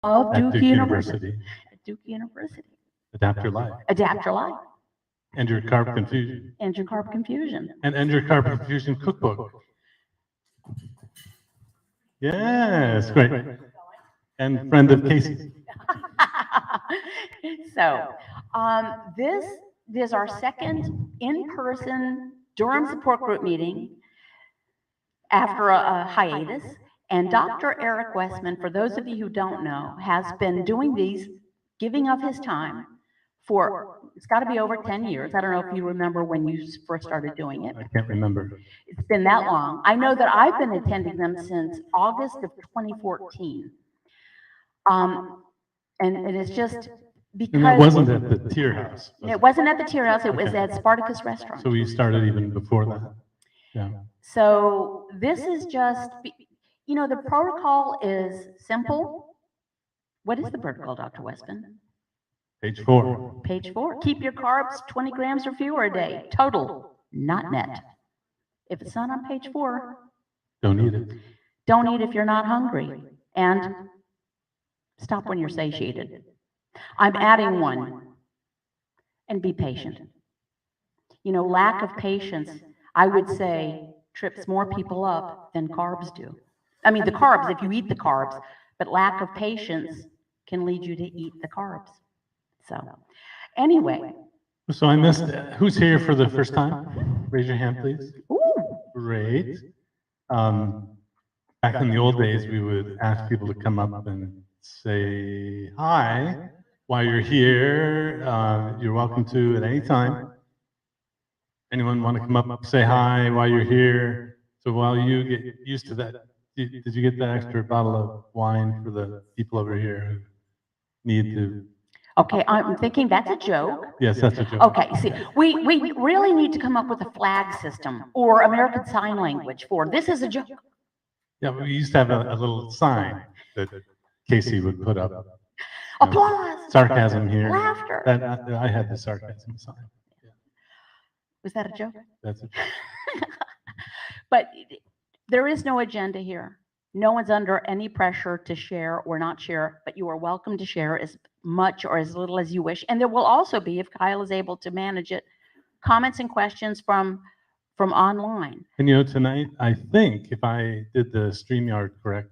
of at Duke University. At Duke University. Adapt your life. Adapt your life. End your carb confusion. End your carb confusion. And end your carb confusion cookbook. Yes, great. And friend of Casey's. So, this is our second in-person Durham support group meeting after a hiatus. And Dr. Eric Westman, for those of you who don't know, has been doing these, giving of his time for, it's got to be over 10 years. I don't know if you remember when you first started doing it. I can't remember. It's been that long. I know that I've been attending them since August of 2014. And it's just because... And that wasn't at the Tier House. It wasn't at the Tier House. It was at Spartacus Restaurant. So we started even before that. Yeah. So this is just, you know, the protocol is simple. What is the protocol, Dr. Westman? Page 4. Page 4. Keep your carbs 20 grams or fewer a day. Total, not net. If it's not on page 4, don't eat it. Don't eat if you're not hungry. And stop when you're satiated. I'm adding one. And be patient. You know, lack of patience, I would say, trips more people up than carbs do. I mean, the carbs, if you eat the carbs, but lack of patience can lead you to eat the carbs. So, anyway. So I missed, who's here for the first time? Raise your hand, please. Ooh. Great. Back in the old days, we would ask people to come up and say hi while you're here. You're welcome to at any time. Anyone want to come up, say hi while you're here? So while you get used to that, did you get that extra bottle of wine for the people over here who need to? Okay, I'm thinking that's a joke. Yes, that's a joke. Okay, see, we really need to come up with a flag system or American Sign Language for this is a joke. Yeah, we used to have a little sign that Casey would put up. Applause. Sarcasm here. Laughter. That, I had the sarcasm sign. Yeah. Was that a joke? That's a joke. But there is no agenda here. No one's under any pressure to share or not share, but you are welcome to share as much or as little as you wish. And there will also be, if Kyle is able to manage it, comments and questions from online. And you know, tonight, I think if I did the StreamYard correct,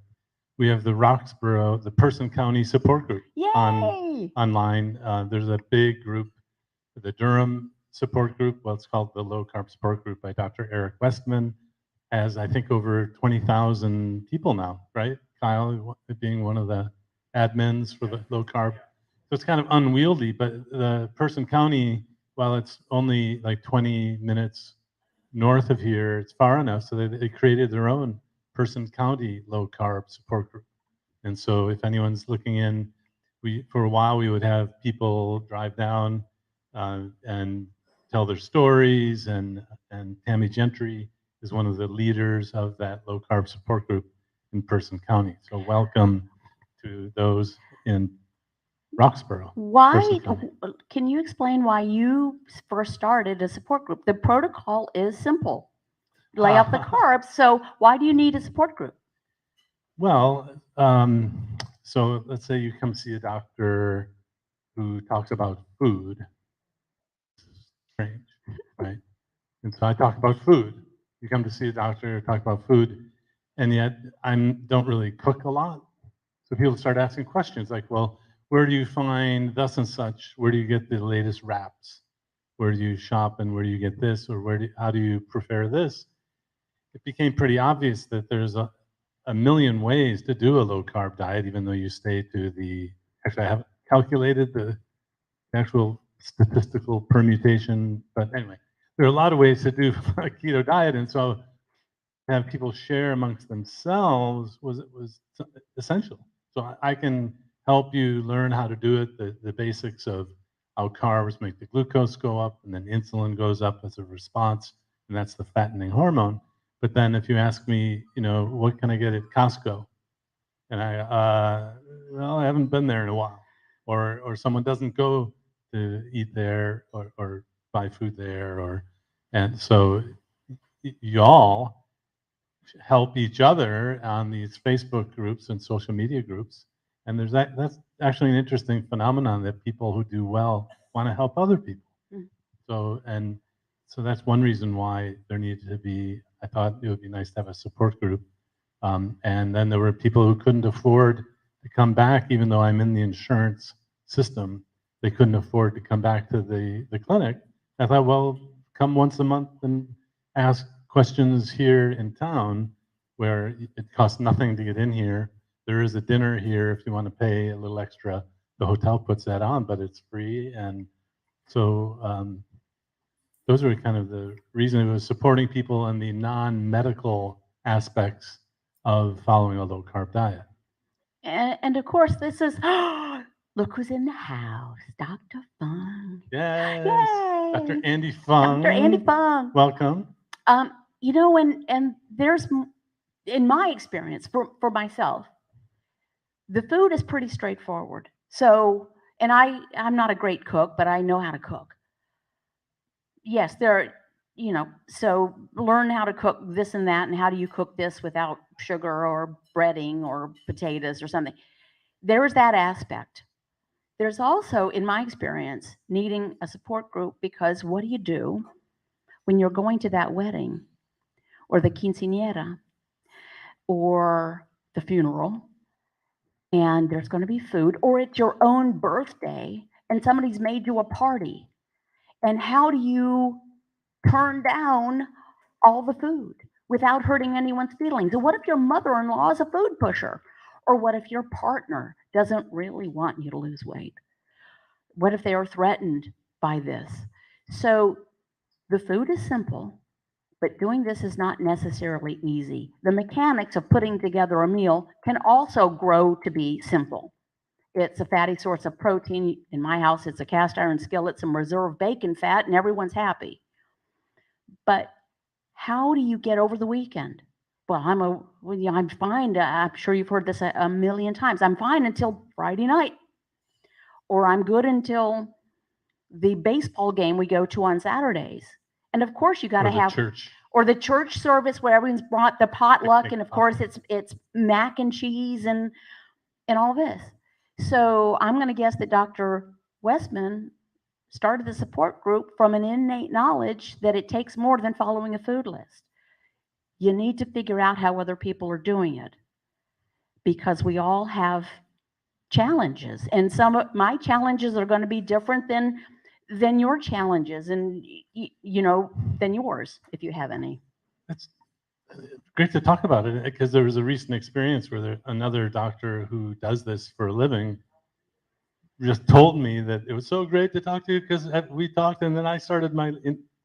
we have the Roxborough, the Person County support group online. There's a big group, the Durham support group. Well, it's called the Low Carb Support Group by Dr. Eric Westman. Has, I think, over 20,000 people now, right? Kyle being one of the admins for the low carb. So it's kind of unwieldy, but the Person County, while it's only like 20 minutes north of here, it's far enough so they created their own Person County low carb support group. And so if anyone's looking in, for a while we would have people drive down and tell their stories, and Tammy Gentry is one of the leaders of that low carb support group in Person County. So welcome to those in Roxborough. Why, can you explain why you first started a support group? The protocol is simple. Lay off the carbs, so why do you need a support group? Well, so let's say you come see a doctor who talks about food. Strange, right? And so I talk about food. You come to see a doctor, talk about food, and yet I don't really cook a lot. So people start asking questions like, well, where do you find thus and such? Where do you get the latest wraps? Where do you shop and where do you get this? Or how do you prepare this? It became pretty obvious that there's a million ways to do a low carb diet, even though you stay to the, actually I haven't calculated the actual statistical permutation, but anyway. There are a lot of ways to do a keto diet, and so to have people share amongst themselves was essential. So I can help you learn how to do it, the basics of how carbs make the glucose go up, and then insulin goes up as a response, and that's the fattening hormone. But then if you ask me, you know, what can I get at Costco? And well, I haven't been there in a while. Or someone doesn't go to eat there or buy food there, and so y'all help each other on these Facebook groups and social media groups, And that's actually an interesting phenomenon that people who do well want to help other people. Mm. So that's one reason why there needed to be, I thought it would be nice to have a support group. And then there were people who couldn't afford to come back, even though I'm in the insurance system, they couldn't afford to come back to the clinic. I thought, well, come once a month and ask questions here in town where it costs nothing to get in here. There is a dinner here if you want to pay a little extra. The hotel puts that on, but it's free. And so those were kind of the reason it was supporting people in the non-medical aspects of following a low-carb diet. And of course, this is, look who's in the house, Dr. Fung. Yes, Yay! Dr. Andy Fung. Dr. Andy Fung. Welcome. You know, and there's, in my experience, for myself, the food is pretty straightforward. So, and I'm not a great cook, but I know how to cook. Yes, you know, so learn how to cook this and that, and how do you cook this without sugar or breading or potatoes or something. There's that aspect. There's also, in my experience, needing a support group, because what do you do when you're going to that wedding or the quinceañera or the funeral, and there's going to be food, or it's your own birthday and somebody's made you a party, and how do you turn down all the food without hurting anyone's feelings? And what if your mother-in-law is a food pusher? Or what if your partner doesn't really want you to lose weight? What if they are threatened by this? So the food is simple, but doing this is not necessarily easy. The mechanics of putting together a meal can also grow to be simple. It's a fatty source of protein. In my house, it's a cast iron skillet, some reserve bacon fat, and everyone's happy. But how do you get over the weekend? Well, I'm fine. I'm sure you've heard this a million times. I'm fine until Friday night, or I'm good until the baseball game we go to on Saturdays. And of course, you got to have church. Or the church service where everyone's brought the potluck, and of course, it's mac and cheese and all this. So I'm going to guess that Dr. Westman started the support group from an innate knowledge that it takes more than following a food list. You need to figure out how other people are doing it, because we all have challenges, and some of my challenges are going to be different than your challenges, and you know, than yours, if you have any. It's great to talk about it, because there was a recent experience where another doctor who does this for a living just told me that it was so great to talk to you, because we talked, and then I started my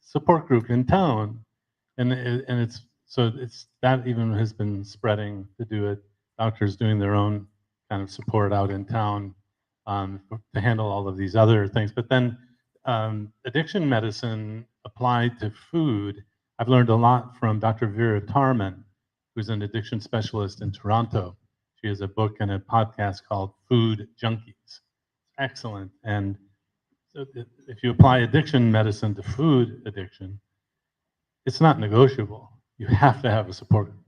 support group in town, and it's that even has been spreading to do it. Doctors doing their own kind of support out in town to handle all of these other things. But then addiction medicine applied to food, I've learned a lot from Dr. Vera Tarman, who's an addiction specialist in Toronto. She has a book and a podcast called Food Junkies. Excellent. And so if you apply addiction medicine to food addiction, it's not negotiable. You have to have a support group.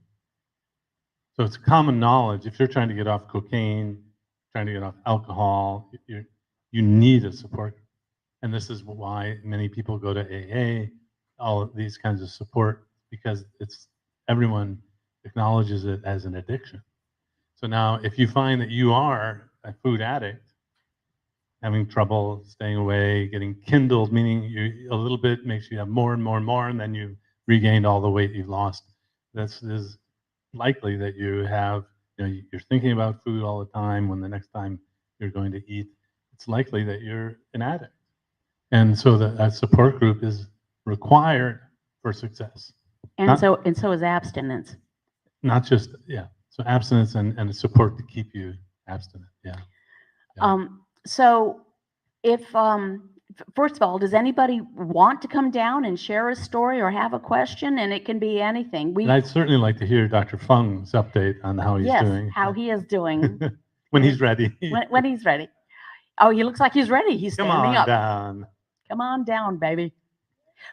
So it's common knowledge. If you're trying to get off cocaine, trying to get off alcohol, you need a support group. And this is why many people go to AA, all of these kinds of support, because everyone acknowledges it as an addiction. So now if you find that you are a food addict, having trouble staying away, getting kindled, meaning a little bit makes you have more and more and more, and then you regained all the weight you've lost. This is likely that you're thinking about food all the time. When the next time you're going to eat, it's likely that you're an addict. And so that support group is required for success. And so is abstinence. Not just, so abstinence and support to keep you abstinent. So if, first of all, does anybody want to come down and share a story or have a question? And it can be anything. And I'd certainly like to hear Dr. Fung's update on how he's doing. Yes, how he is doing. When he's ready. when he's ready. Oh, he looks like he's ready. He's standing up. Down. Come on down, baby.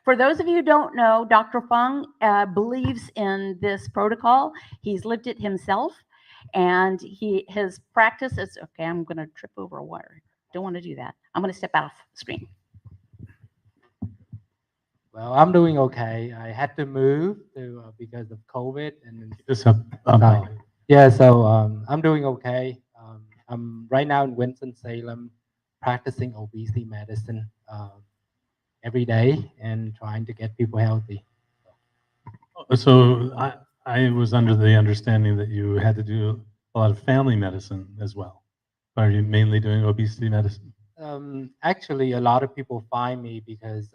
For those of you who don't know, Dr. Fung believes in this protocol. He's lived it himself. And his practice is, okay, I'm going to trip over a wire. Don't want to do that. I'm going to step off the screen. Well, I'm doing okay. I had to move because of COVID, and Just up, so, yeah. So I'm doing okay. I'm right now in Winston-Salem, practicing obesity medicine every day and trying to get people healthy. So I was under the understanding that you had to do a lot of family medicine as well. Are you mainly doing obesity medicine? Actually, a lot of people find me because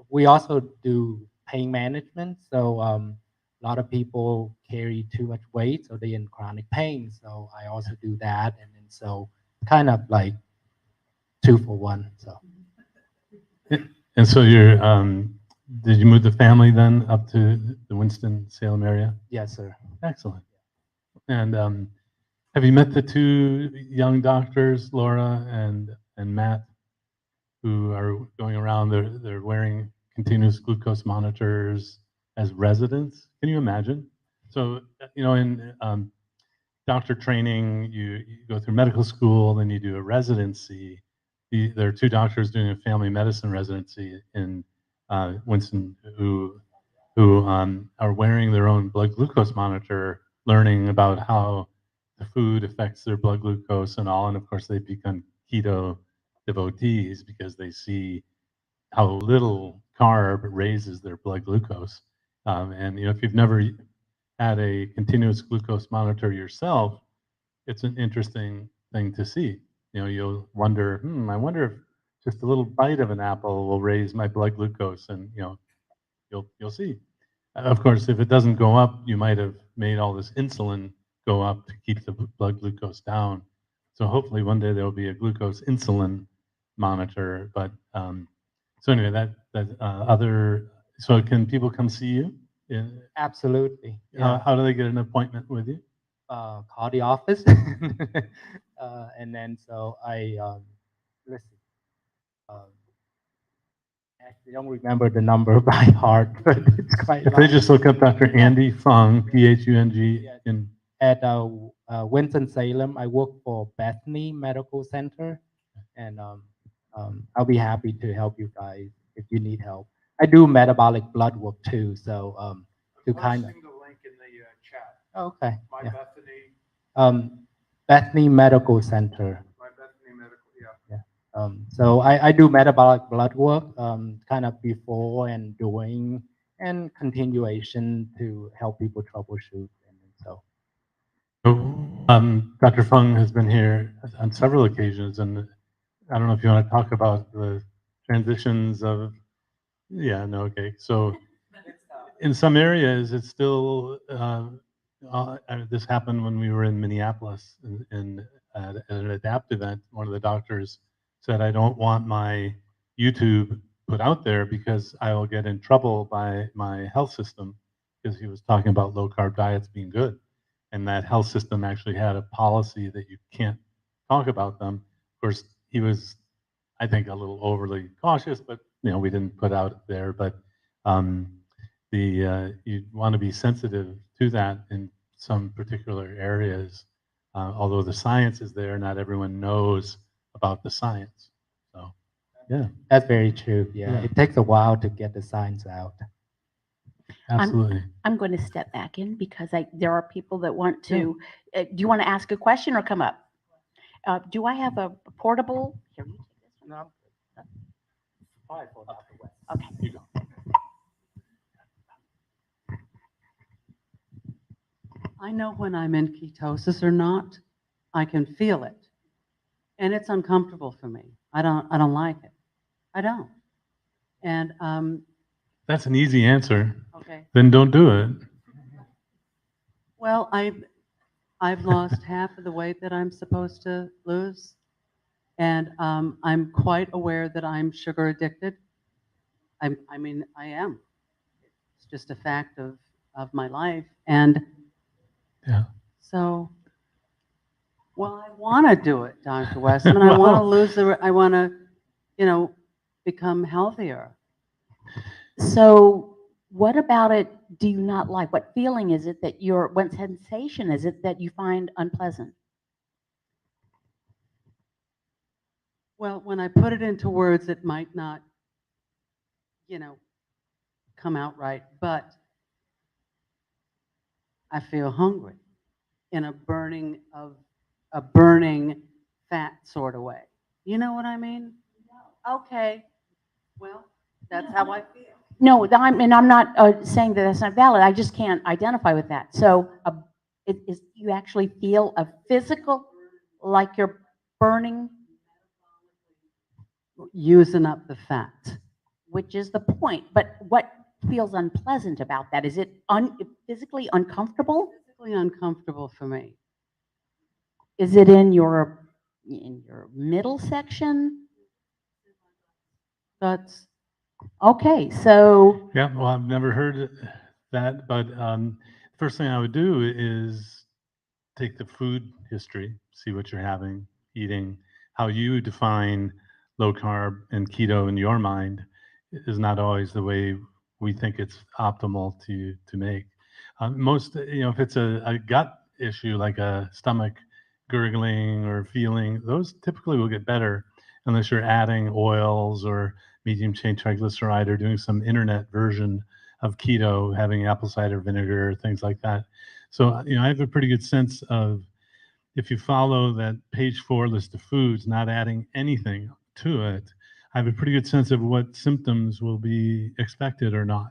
we also do pain management. So a lot of people carry too much weight, so they're in chronic pain. So I also do that, and then so kind of like 2 for 1. So And so did you move the family then up to the Winston-Salem area? yes, sir. Excellent. And have you met the two young doctors, Laura and Matt, who are going around? They're wearing continuous glucose monitors as residents. Can you imagine? So in doctor training, you go through medical school, then you do a residency. There are two doctors doing a family medicine residency in Winston who are wearing their own blood glucose monitor, learning about how the food affects their blood glucose and all. And of course, they become keto devotees because they see how little carb raises their blood glucose. And if you've never had a continuous glucose monitor yourself, it's an interesting thing to see. You'll wonder, I wonder if just a little bite of an apple will raise my blood glucose, and you'll see. Of course, if it doesn't go up, you might have made all this insulin go up to keep the blood glucose down. So hopefully one day there will be a glucose insulin monitor. But so anyway, so can people come see you? Absolutely. Yeah. How do they get an appointment with you? Call the office, and then so let's see. Actually, don't remember the number by heart, but it's quite. If they just look up Dr. Andy Fung, Phung, in at Winston-Salem, I work for Bethany Medical Center, and I'll be happy to help you guys if you need help. I do metabolic blood work too, so to kind of. The link in the chat. Okay. My Yeah. Bethany. Bethany Medical Center. My Bethany Medical. Yeah. So I do metabolic blood work, kind of before and during and continuation to help people troubleshoot. And so, Dr. Fung has been here on several occasions, and I don't know if you want to talk about the transitions of. Yeah, no, okay. So in some areas, it's still. This happened when we were in Minneapolis at an ADAPT event. One of the doctors said, "I don't want my YouTube put out there because I will get in trouble by my health system," because he was talking about low carb diets being good, and that health system actually had a policy that you can't talk about them. Of course, he was, I think, a little overly cautious, but we didn't put out there. But you want to be sensitive to that in some particular areas. Although the science is there, not everyone knows about the science. So, yeah, that's very true. Yeah, Yeah. it takes a while to get the science out. absolutely. I'm going to step back in because there are people that want to. Do you want to ask a question or come up? Do I have a portable? Here, you take this one. Okay. You go. I know when I'm in ketosis or not. I can feel it, and it's uncomfortable for me. I don't like it. I don't. And That's an easy answer. okay. Then don't do it. Well, I've lost half of the weight that I'm supposed to lose, and I'm quite aware that I'm sugar addicted. I mean, I am. It's just a fact of my life, and Yeah. so. Well, I want to do it, Dr. Westman. I want to lose I want to, become healthier. So What about it do you not like? What feeling is it that what sensation is it that you find unpleasant? Well, when I put it into words, it might not, come out right, but I feel hungry in a burning fat sort of way. You know what I mean? Okay. Well, that's how I feel. No, I'm not saying that that's not valid. I just can't identify with that. So you actually feel a physical, like you're burning, Using up the fat. which is the point. But what feels unpleasant about that? Is it physically uncomfortable? Physically uncomfortable for me. Is it in your middle section? That's Okay, so Yeah, well, I've never heard that, but first thing I would do is take the food history, see what you're having, eating, how you define low carb and keto in your mind is not always the way we think it's optimal to make. Most, if it's a gut issue like a stomach gurgling or feeling, those typically will get better unless you're adding oils or medium chain triglyceride or doing some internet version of keto, having apple cider vinegar, things like that. So, I have a pretty good sense of if you follow that page 4 list of foods, not adding anything to it, I have a pretty good sense of what symptoms will be expected or not.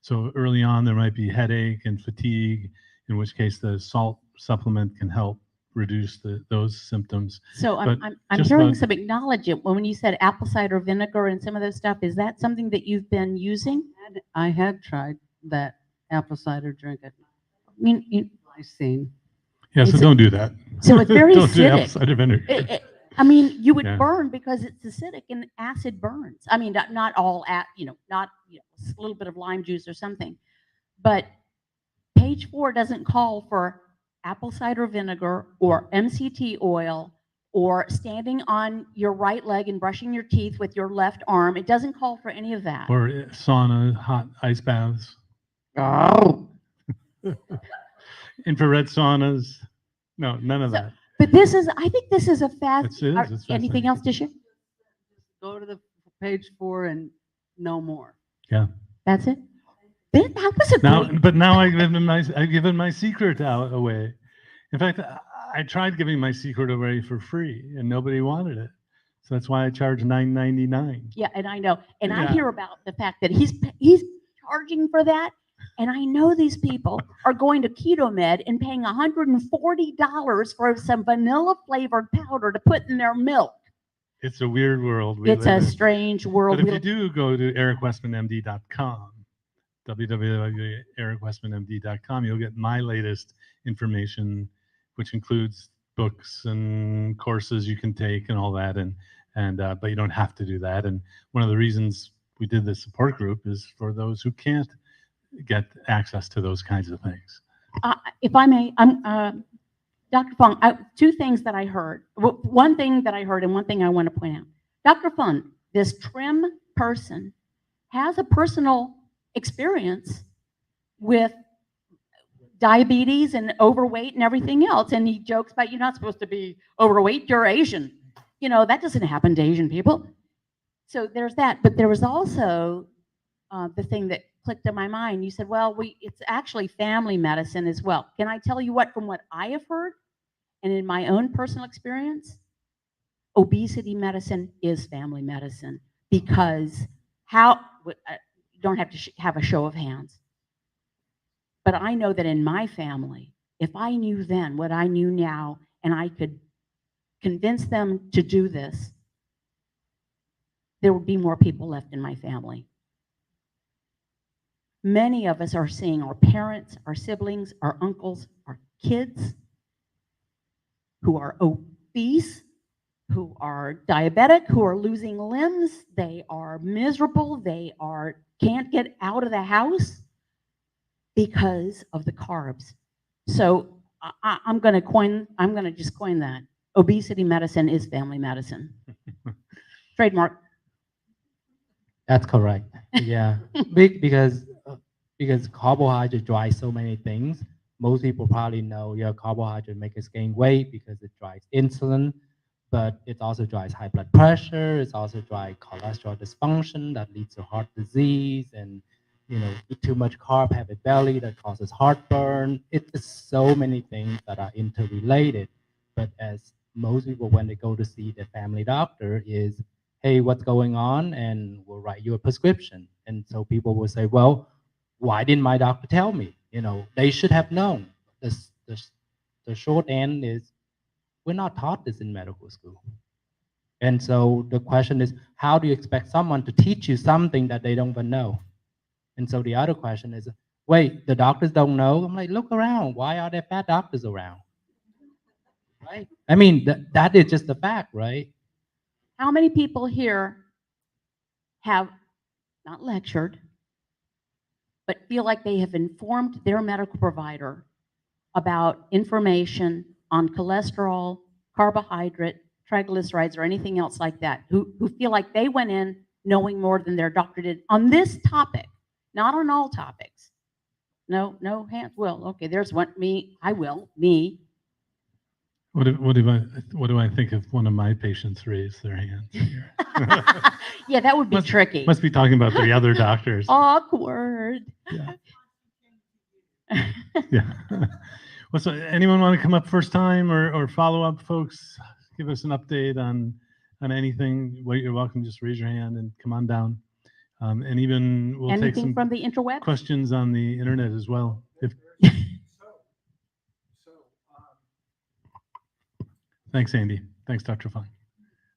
So early on, there might be headache and fatigue, in which case the salt supplement can help reduce those symptoms. So But I'm just hearing about- some acknowledgement when you said apple cider vinegar and some of those stuff. Is that something that you've been using? I had tried that apple cider drink at I mean, Lysine. Yeah, so It's- don't do that. so it's very Don't do apple acidic. cider vinegar. I mean, you would Yeah. burn because it's acidic and acid burns. I mean, not all not a little bit of lime juice or something. But page 4 doesn't call for apple cider vinegar or MCT oil or standing on your right leg and brushing your teeth with your left arm. It doesn't call for any of that. Or sauna, hot ice baths, Oh. infrared saunas. No, none of So- that. But I think this is a fast. It is, it's Anything fascinating. else to share? Go to the page 4 and no more. Yeah. That's it? That was a Now, great. but now I've given my secret away. In fact, I tried giving my secret away for free, and nobody wanted it. So that's why I charge $9.99. Yeah, and I know. And I Yeah. hear about the fact that he's charging for that. And I know these people are going to Keto Med and paying $140 for some vanilla flavored powder to put in their milk. It's a weird world. We It's live a in. strange world. But if you do go to ericwestmanmd.com, www.ericwestmanmd.com, you'll get my latest information, which includes books and courses you can take and all that. But you don't have to do that. And one of the reasons we did this support group is for those who can't get access to those kinds of things. If I may, Dr. Fung, two things that I heard. One thing that I heard and one thing I want to point out. Dr. Fung, this trim person has a personal experience with diabetes and overweight and everything else. And he jokes about you're not supposed to be overweight, you're Asian. That doesn't happen to Asian people. So there's that. But there was also the thing that clicked in my mind. You said, well, it's actually family medicine as well. Can I tell you from what I have heard and in my own personal experience, obesity medicine is family medicine because you don't have to have a show of hands. But I know that in my family, if I knew then what I knew now and I could convince them to do this, there would be more people left in my family. Many of us are seeing our parents, our siblings, our uncles, our kids who are obese, who are diabetic, who are losing limbs. They are miserable. They can't get out of the house because of the carbs. So I'm going to just coin that. Obesity medicine is family medicine. Trademark. That's correct. Yeah, because because carbohydrate drives so many things. Most people probably know, yeah, carbohydrate makes us gain weight because it drives insulin, but it also drives high blood pressure. It also drives cholesterol dysfunction that leads to heart disease, and eat too much carb, have a belly that causes heartburn. It's so many things that are interrelated. But as most people, when they go to see their family doctor, is, hey, what's going on? And we'll write you a prescription. And so people will say, well, why didn't my doctor tell me? They should have known. The short end is, we're not taught this in medical school. And so the question is, how do you expect someone to teach you something that they don't even know? And so the other question is, wait, the doctors don't know? I'm like, look around. Why are there fat doctors around? Right? I mean, that is just the fact, right? How many people here have not lectured, but feel like they have informed their medical provider about information on cholesterol, carbohydrate, triglycerides, or anything else like that, who feel like they went in knowing more than their doctor did on this topic, not on all topics? No hands. Well, okay, there's one. Me, I will. Me. What do I think if one of my patients raised their hands here? Yeah, that would be tricky. Must be talking about the other doctors. Awkward. Yeah. Yeah. Well, so anyone want to come up first time or follow up, folks? Give us an update on anything. Well, you're welcome. Just raise your hand and come on down. And even we'll take Anything some from the interweb? questions on the internet as well. Thanks, Andy. Thanks, Dr. Fung.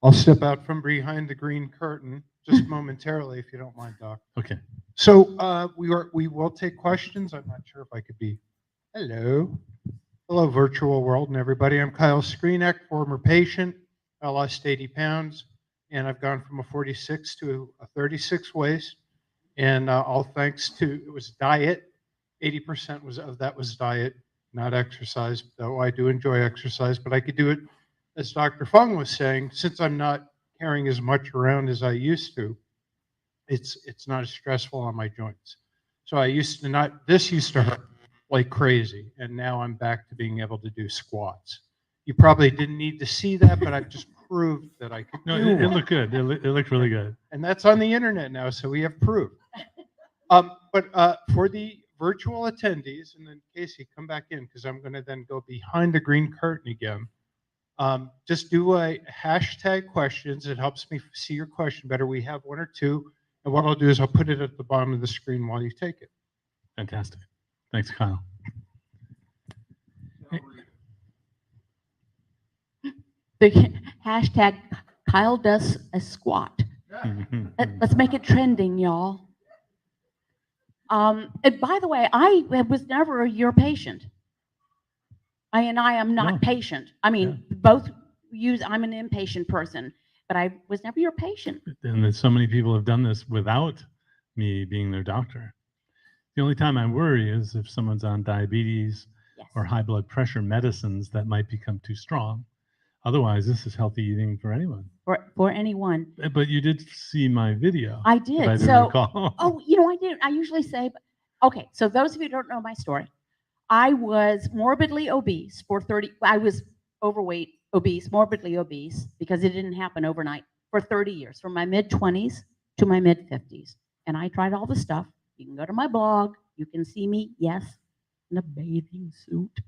I'll step out from behind the green curtain just momentarily, if you don't mind, Doc. Okay. So we will take questions. I'm not sure if I could be. Hello, virtual world and everybody. I'm Kyle Screenek, former patient. I lost 80 pounds, and I've gone from a 46 to a 36 waist. And all thanks to, it was diet. 80% of that was diet, not exercise. Though I do enjoy exercise, but I could do it, as Dr. Fung was saying, since I'm not carrying as much around as I used to. It's not as stressful on my joints. So I used to not. This used to hurt like crazy, and now I'm back to being able to do squats. You probably didn't need to see that, but I've just proved that I could. No, do it one. looked good. It looked really good. And that's on the internet now, so we have proof. But for the virtual attendees, and then Casey, come back in because I'm going to then go behind the green curtain again. Just do a hashtag questions. It helps me see your question better. We have one or two, and what I'll do is I'll put it at the bottom of the screen while you take it. Fantastic. Thanks, Kyle. The hashtag Kyle does a squat. Let's make it trending, y'all. And by the way, I was never your patient. I am not No. patient. I mean, both use. I'm an impatient person, but I was never your patient. And then so many people have done this without me being their doctor. The only time I worry is if someone's on diabetes Yes. or high blood pressure medicines that might become too strong. Otherwise, this is healthy eating for anyone. For anyone. But you did see my video. I if did. I didn't So, recall. I didn't. I usually say, okay, so those of you who don't know my story, I was morbidly obese for 30, I was overweight, obese, morbidly obese, because it didn't happen overnight, for 30 years, from my mid-20s to my mid-50s. And I tried all the stuff. You can go to my blog. You can see me, yes, in a bathing suit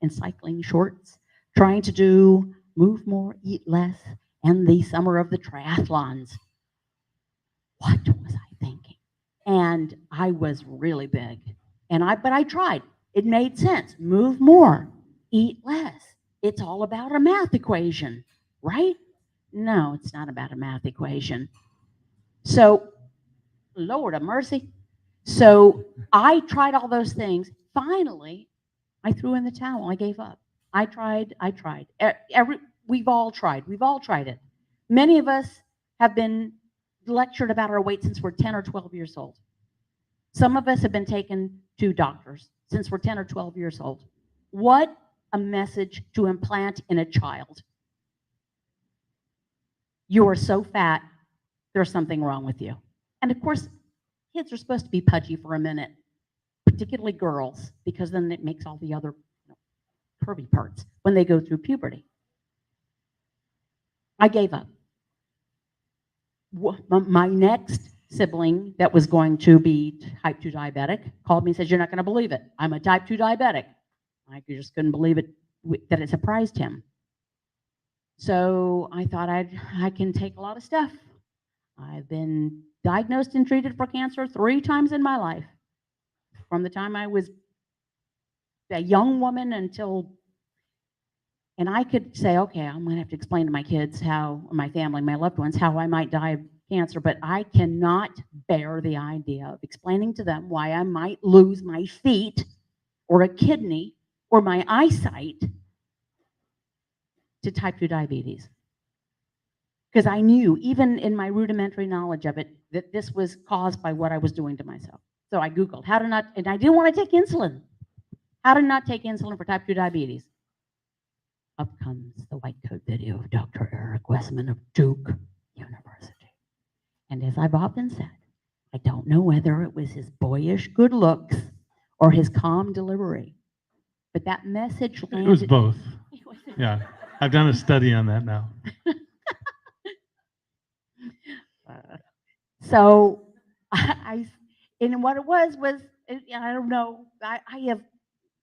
and cycling shorts, trying to move more, eat less, and the summer of the triathlons. What was I thinking? And I was really big. But I tried. It made sense. Move more, eat less. It's all about a math equation, right? No, it's not about a math equation. So, Lord have mercy. So I tried all those things. Finally, I threw in the towel. I gave up. I tried. We've all tried. We've all tried it. Many of us have been lectured about our weight since we're 10 or 12 years old. Some of us have been taken to doctors since we're 10 or 12 years old. What a message to implant in a child. You are so fat, there's something wrong with you. And of course, kids are supposed to be pudgy for a minute. particularly girls, because then it makes all the other curvy parts when they go through puberty. I gave up. My next sibling that was going to be type 2 diabetic called me and said, "You're not going to believe it. I'm a type 2 diabetic." I just couldn't believe it, that it surprised him. So I thought I can take a lot of stuff. I've been diagnosed and treated for cancer 3 times in my life, from the time I was a young woman until, and I could say, okay, I'm going to have to explain to my kids how, my family, my loved ones, how I might die of cancer, but I cannot bear the idea of explaining to them why I might lose my feet or a kidney or my eyesight to type 2 diabetes. Because I knew, even in my rudimentary knowledge of it, that this was caused by what I was doing to myself. So I Googled how to not, and I didn't want to take insulin. How to not take insulin for type 2 diabetes. Up comes the white coat video of Dr. Eric Westman of Duke University. And as I've often said, I don't know whether it was his boyish good looks or his calm delivery, but that message landed. It was both. Yeah, I've done a study on that now. So and what it was, I don't know, I have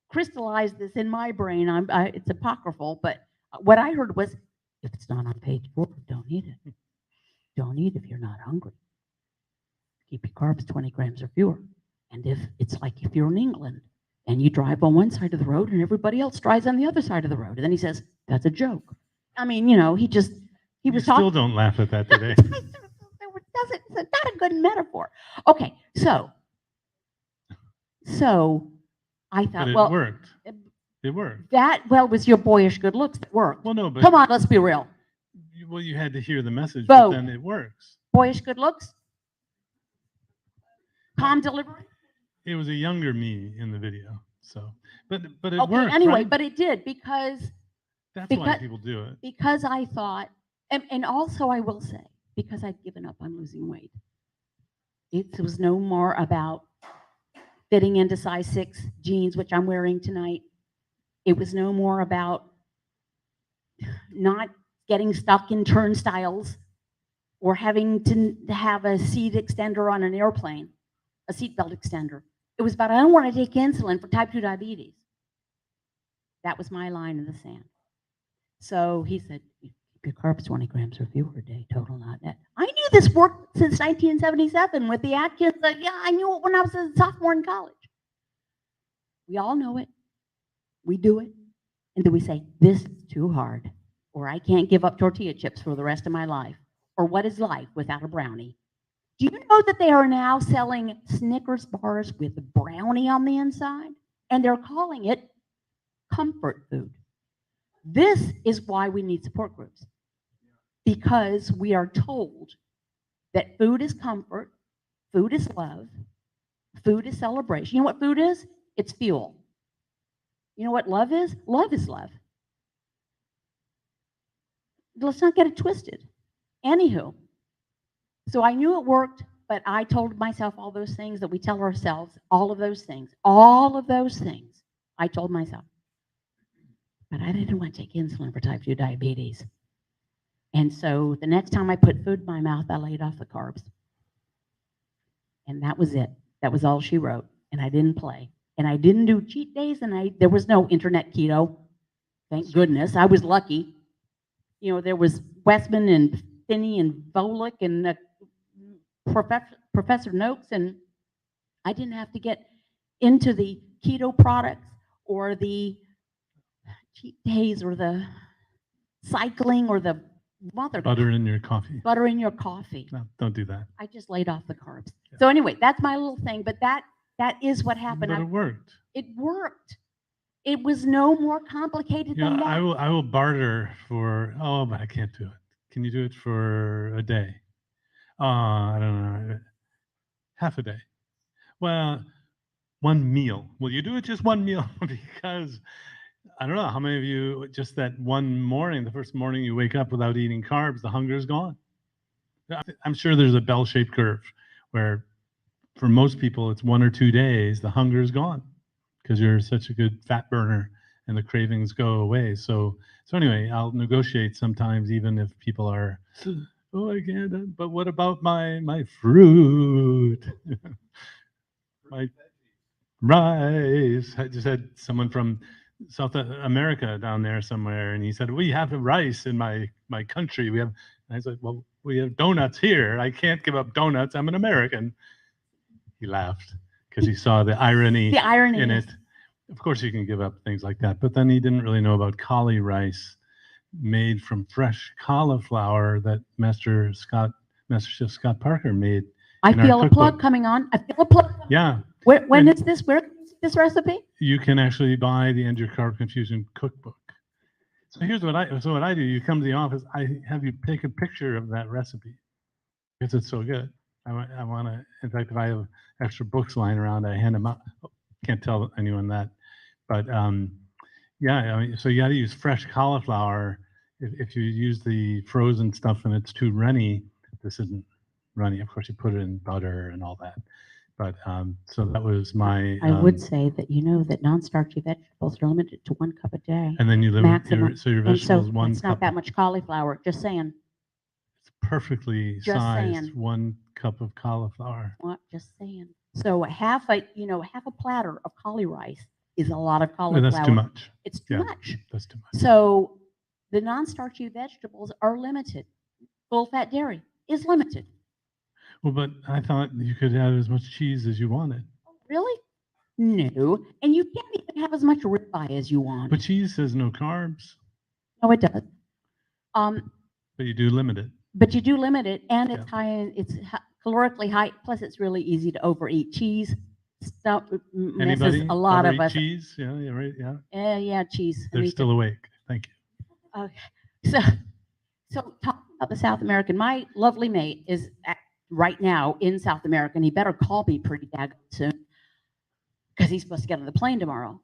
crystallized this in my brain. It's apocryphal, but what I heard was, if it's not on page 4, don't eat it. Don't eat if you're not hungry. Keep your carbs 20 grams or fewer. And if it's like if you're in England and you drive on one side of the road and everybody else drives on the other side of the road, and then he says, that's a joke. I mean, he was You talking. still don't laugh at that today. It's not a good metaphor. Okay, so I But thought, it well, worked. It worked. that was your boyish good looks that worked. Well, no, but Come on, let's be real. Well, you had to hear the message, Vote. but then it works. Boyish good looks, calm delivery. It was a younger me in the video, so but it Okay, worked. anyway, right? but it did because That's why because- people do it. I thought, and also I will say, because I'd given up on losing weight. It was no more about fitting into size 6 jeans, which I'm wearing tonight. It was no more about not getting stuck in turnstiles or having to have a seat extender on an airplane, a seatbelt extender. It was about, I don't want to take insulin for type 2 diabetes. That was my line in the sand. So he said, keep your carbs 20 grams or fewer a day, total, not net. I knew this worked since 1977 with the Atkins. Yeah, I knew it when I was a sophomore in college. We all know it. We do it. And then we say, this is too hard, or I can't give up tortilla chips for the rest of my life, or what is life without a brownie? Do you know that they are now selling Snickers bars with brownie on the inside? And they're calling it comfort food. This is why we need support groups. Because we are told that food is comfort, food is love, food is celebration. You know what food is? It's fuel. You know what love is? Love is love. Let's not get it twisted. Anywho, so I knew it worked, but I told myself all those things that we tell ourselves, all of those things, I told myself. But I didn't want to take insulin for type 2 diabetes. And so the next time I put food in my mouth, I laid off the carbs. And that was it. That was all she wrote. And I didn't play. And I didn't do cheat days, and there was no internet keto. Thank goodness. I was lucky. There was Westman and Finney and Volick and Professor Noakes, and I didn't have to get into the keto products or the cheat days or the cycling or the Butter in your coffee. Butter in your coffee. No, don't do that. I just laid off the carbs. Yeah. So anyway, that's my little thing, but that is what happened. But it worked. It worked. It was no more complicated than that. I will barter for. Oh, but I can't do it. Can you do it for a day? I don't know. Half a day. Well, one meal. Will you do it just one meal? Because I don't know how many of you, just that one morning, the first morning you wake up without eating carbs, the hunger is gone. I'm sure there's a bell-shaped curve where for most people, it's 1 or 2 days. The hunger is gone because you're such a good fat burner, and the cravings go away. So anyway, I'll negotiate sometimes, even if people are, oh, I can't. But what about my fruit, my rice? I just had someone from South America down there somewhere, and he said, we have rice in my country. We have. And I said, well, we have donuts here. I can't give up donuts. I'm an American. He laughed because he saw the irony The irony in is- it. Of course, you can give up things like that, but then he didn't really know about cauli rice, made from fresh cauliflower that Master Chef Scott Parker made. I in our feel a plug cookbook. coming on. I feel a plug. Yeah, When And- is this? Where is this recipe? you can actually buy the End Your Carb Confusion cookbook. So here's what I do. You come to the office, I have you take a picture of that recipe because it's so good. I want to. In fact, if I have extra books lying around, I hand them out. Can't tell anyone that, but yeah. I mean, so you got to use fresh cauliflower. If you use the frozen stuff and it's too runny, this isn't runny. Of course, you put it in butter and all that. But so that was my. I would say that that non-starchy vegetables are limited to 1 cup a day. And then you limit maximum. your so your And so vegetables one it's cup. not that much cauliflower. Just saying. It's perfectly Just sized saying. 1 cup of cauliflower. What? Just saying. So half a platter of cauli rice is a lot of Oh, cauliflower. that's too much. It's too Yeah. much. That's too much. So the non-starchy vegetables are limited. Full-fat dairy is limited. Well, but I thought you could have as much cheese as you wanted. Really? No. And you can't even have as much ribeye as you want. But cheese says no carbs, No, it does. but you do limit it. But you do limit it, and it's Yeah. high. Calorically high. Plus, it's really easy to overeat. Cheese messes Anybody a lot of overeat us. cheese? Yeah, yeah, right. Yeah, Yeah, cheese. they're Me still too. awake. Thank you. So talking about the South American, my lovely mate is right now in South America, and he better call me pretty daggone soon because he's supposed to get on the plane tomorrow.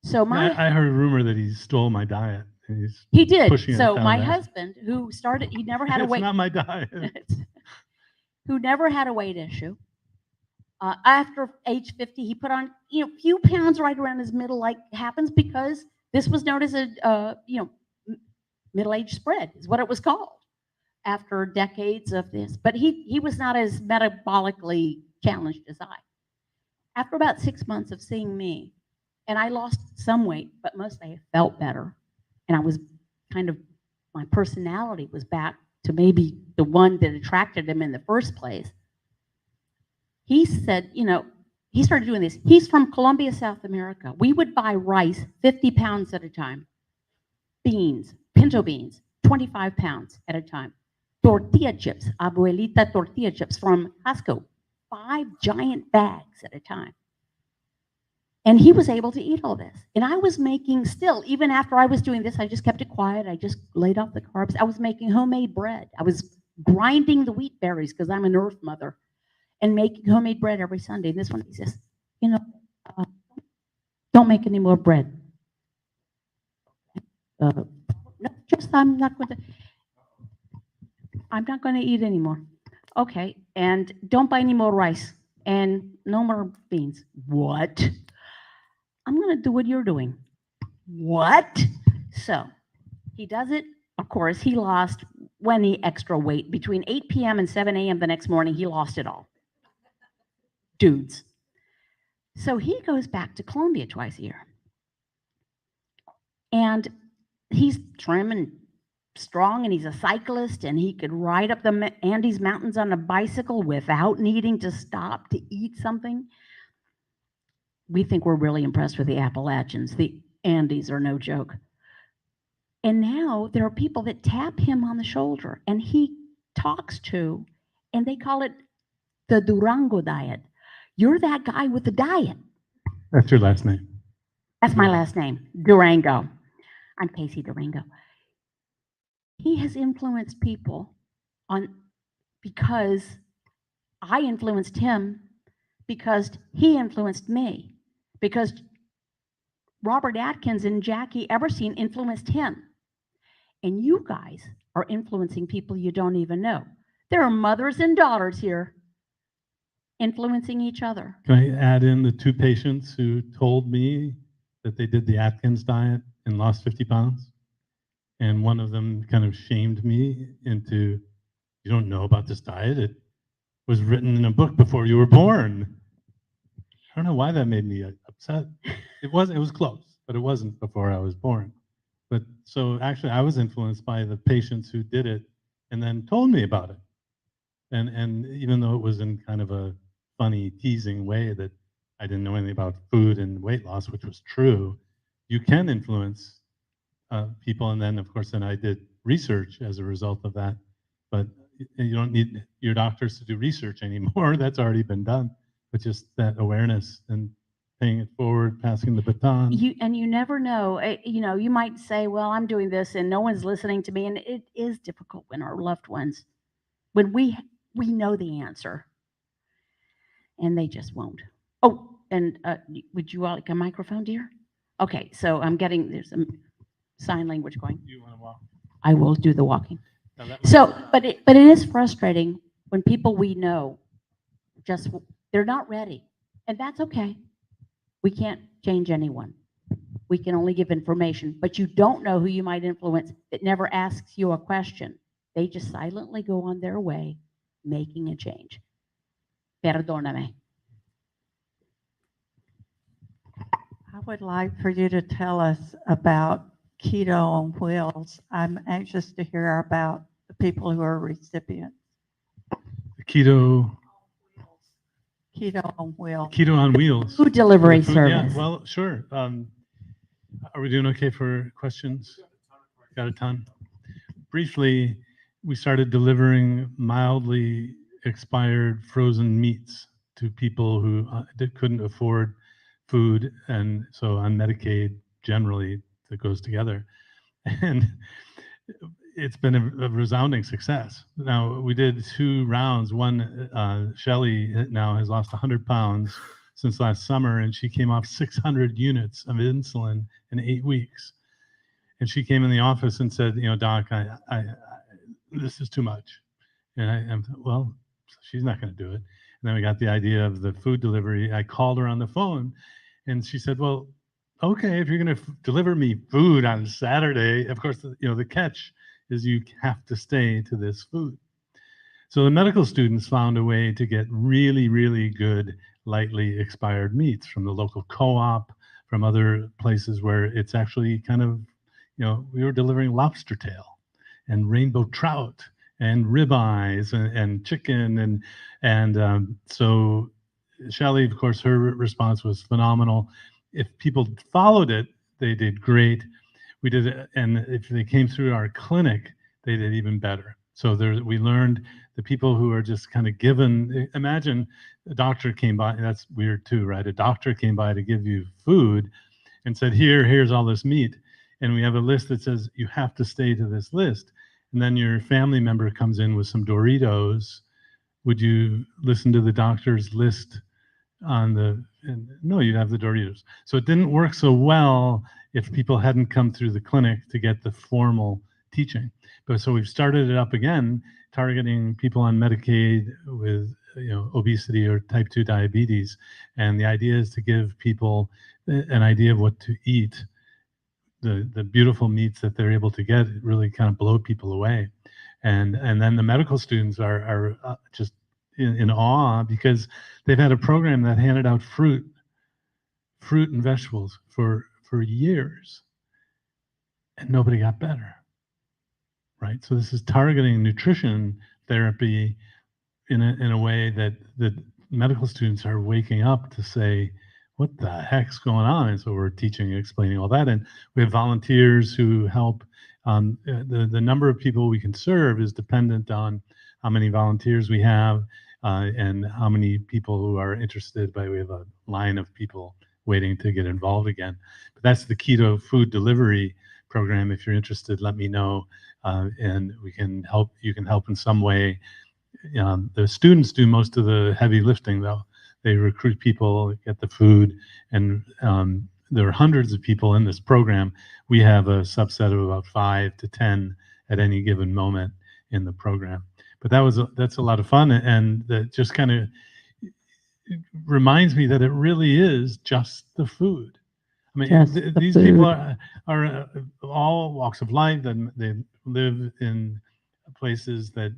So I heard a rumor that he stole my diet. And he's he did. pushing it So down my there. husband, who started, he never had a It's weight, not my diet. who never had a weight issue. After age 50, he put on a few pounds right around his middle, like happens because this was known as a middle-age spread, is what it was called after decades of this. But he was not as metabolically challenged as I. After about 6 months of seeing me, and I lost some weight, but mostly I felt better. And I was my personality was back to maybe the one that attracted him in the first place. He said, he started doing this. He's from Colombia, South America. We would buy rice 50 pounds at a time. Beans, pinto beans, 25 pounds at a time. Tortilla chips, abuelita tortilla chips from Costco, 5 giant bags at a time. And he was able to eat all this. And I was making still, even after I was doing this, I just kept it quiet. I just laid off the carbs. I was making homemade bread. I was grinding the wheat berries because I'm an earth mother and making homemade bread every Sunday. And this one, he says, don't make any more bread. No, I'm not going to eat anymore. Okay, and don't buy any more rice and no more beans. What? I'm going to do what you're doing. What? So he does it. Of course, he lost extra weight. Between 8 p.m. and 7 a.m. the next morning, he lost it all. Dudes. So he goes back to Colombia twice a year. And he's trim and strong, and he's a cyclist, and he could ride up the Andes Mountains on a bicycle without needing to stop to eat something. We think we're really impressed with the Appalachians. The Andes are no joke. And now there are people that tap him on the shoulder, and he talks to, and they call it the Durango diet. You're that guy with the diet. That's your last name. That's my last name, Durango. I'm Casey Durango. He has influenced people because I influenced him, because he influenced me, because Robert Atkins and Jackie Everseen influenced him. And you guys are influencing people you don't even know. There are mothers and daughters here influencing each other. Can I add in the 2 patients who told me that they did the Atkins diet and lost 50 pounds? And one of them kind of shamed me into, you don't know about this diet. It was written in a book before you were born. I don't know why that made me upset. It was close, but it wasn't before I was born. But so actually I was influenced by the patients who did it and then told me about it. And even though it was in kind of a funny, teasing way that I didn't know anything about food and weight loss, which was true, you can influence people. And then, of course, then I did research as a result of that. But you don't need your doctors to do research anymore. That's already been done. But just that awareness and paying it forward, passing the baton. You never know. You might say, well, I'm doing this and no one's listening to me. And it is difficult when our loved ones, when we know the answer and they just won't. Oh, and would you like a microphone, dear? Okay, so there's some sign language going. You want to walk? I will do the walking. Now that was- So, but it is frustrating when people we know they're not ready. And that's okay. We can't change anyone. We can only give information, but you don't know who you might influence that never asks you a question. They just silently go on their way, making a change. Perdóname. I would like for you to tell us about Keto on Wheels. I'm anxious to hear about the people who are recipients. Keto Keto on Wheels. Keto on wheels. Food delivery Food, service. Yeah, well, sure. Are we doing okay for questions? Got a ton. Briefly, we started delivering mildly expired frozen meats to people who couldn't afford food, and so on Medicaid generally that goes together. And it's been a resounding success. Now, we did 2 rounds. One, Shelly now has lost 100 pounds since last summer, and she came off 600 units of insulin in 8 weeks. And she came in the office and said, Doc, I this is too much. And I'm well, she's not going to do it. And then we got the idea of the food delivery. I called her on the phone, and she said, well, okay, if you're going to deliver me food on Saturday, of course, the catch is you have to stay to this food. So the medical students found a way to get really, really good, lightly expired meats from the local co-op, from other places where it's actually kind of, we were delivering lobster tail and rainbow trout and ribeyes and chicken. And so Shelly, of course, her response was phenomenal. If people followed it, they did great. We did it, and if they came through our clinic, they did even better. So we learned the people who are just kind of given, imagine a doctor came by, that's weird too, right? A doctor came by to give you food and said, here's all this meat. And we have a list that says you have to stay to this list. And then your family member comes in with some Doritos. Would you listen to the doctor's list no, you'd have the Doritos. So it didn't work so well if people hadn't come through the clinic to get the formal teaching. But so we've started it up again, targeting people on Medicaid with obesity or type 2 diabetes. And the idea is to give people an idea of what to eat. The beautiful meats that they're able to get really kind of blow people away. And then the medical students are just in awe because they've had a program that handed out fruit and vegetables for years, and nobody got better, right? So this is targeting nutrition therapy in a way that the medical students are waking up to say, what the heck's going on? And so we're teaching and explaining all that, and we have volunteers who help. The number of people we can serve is dependent on how many volunteers we have and how many people who are interested. But we have a line of people waiting to get involved again. But that's the Keto food delivery program. If you're interested, let me know, and we can help. You can help in some way. The students do most of the heavy lifting, though. They recruit people, get the food, and there are hundreds of people in this program. We have a subset of about 5 to 10 at any given moment in the program. But that's a lot of fun, and that just kind of reminds me that it really is just the food. I mean, Just the these people food. are all walks of life, and they live in places that,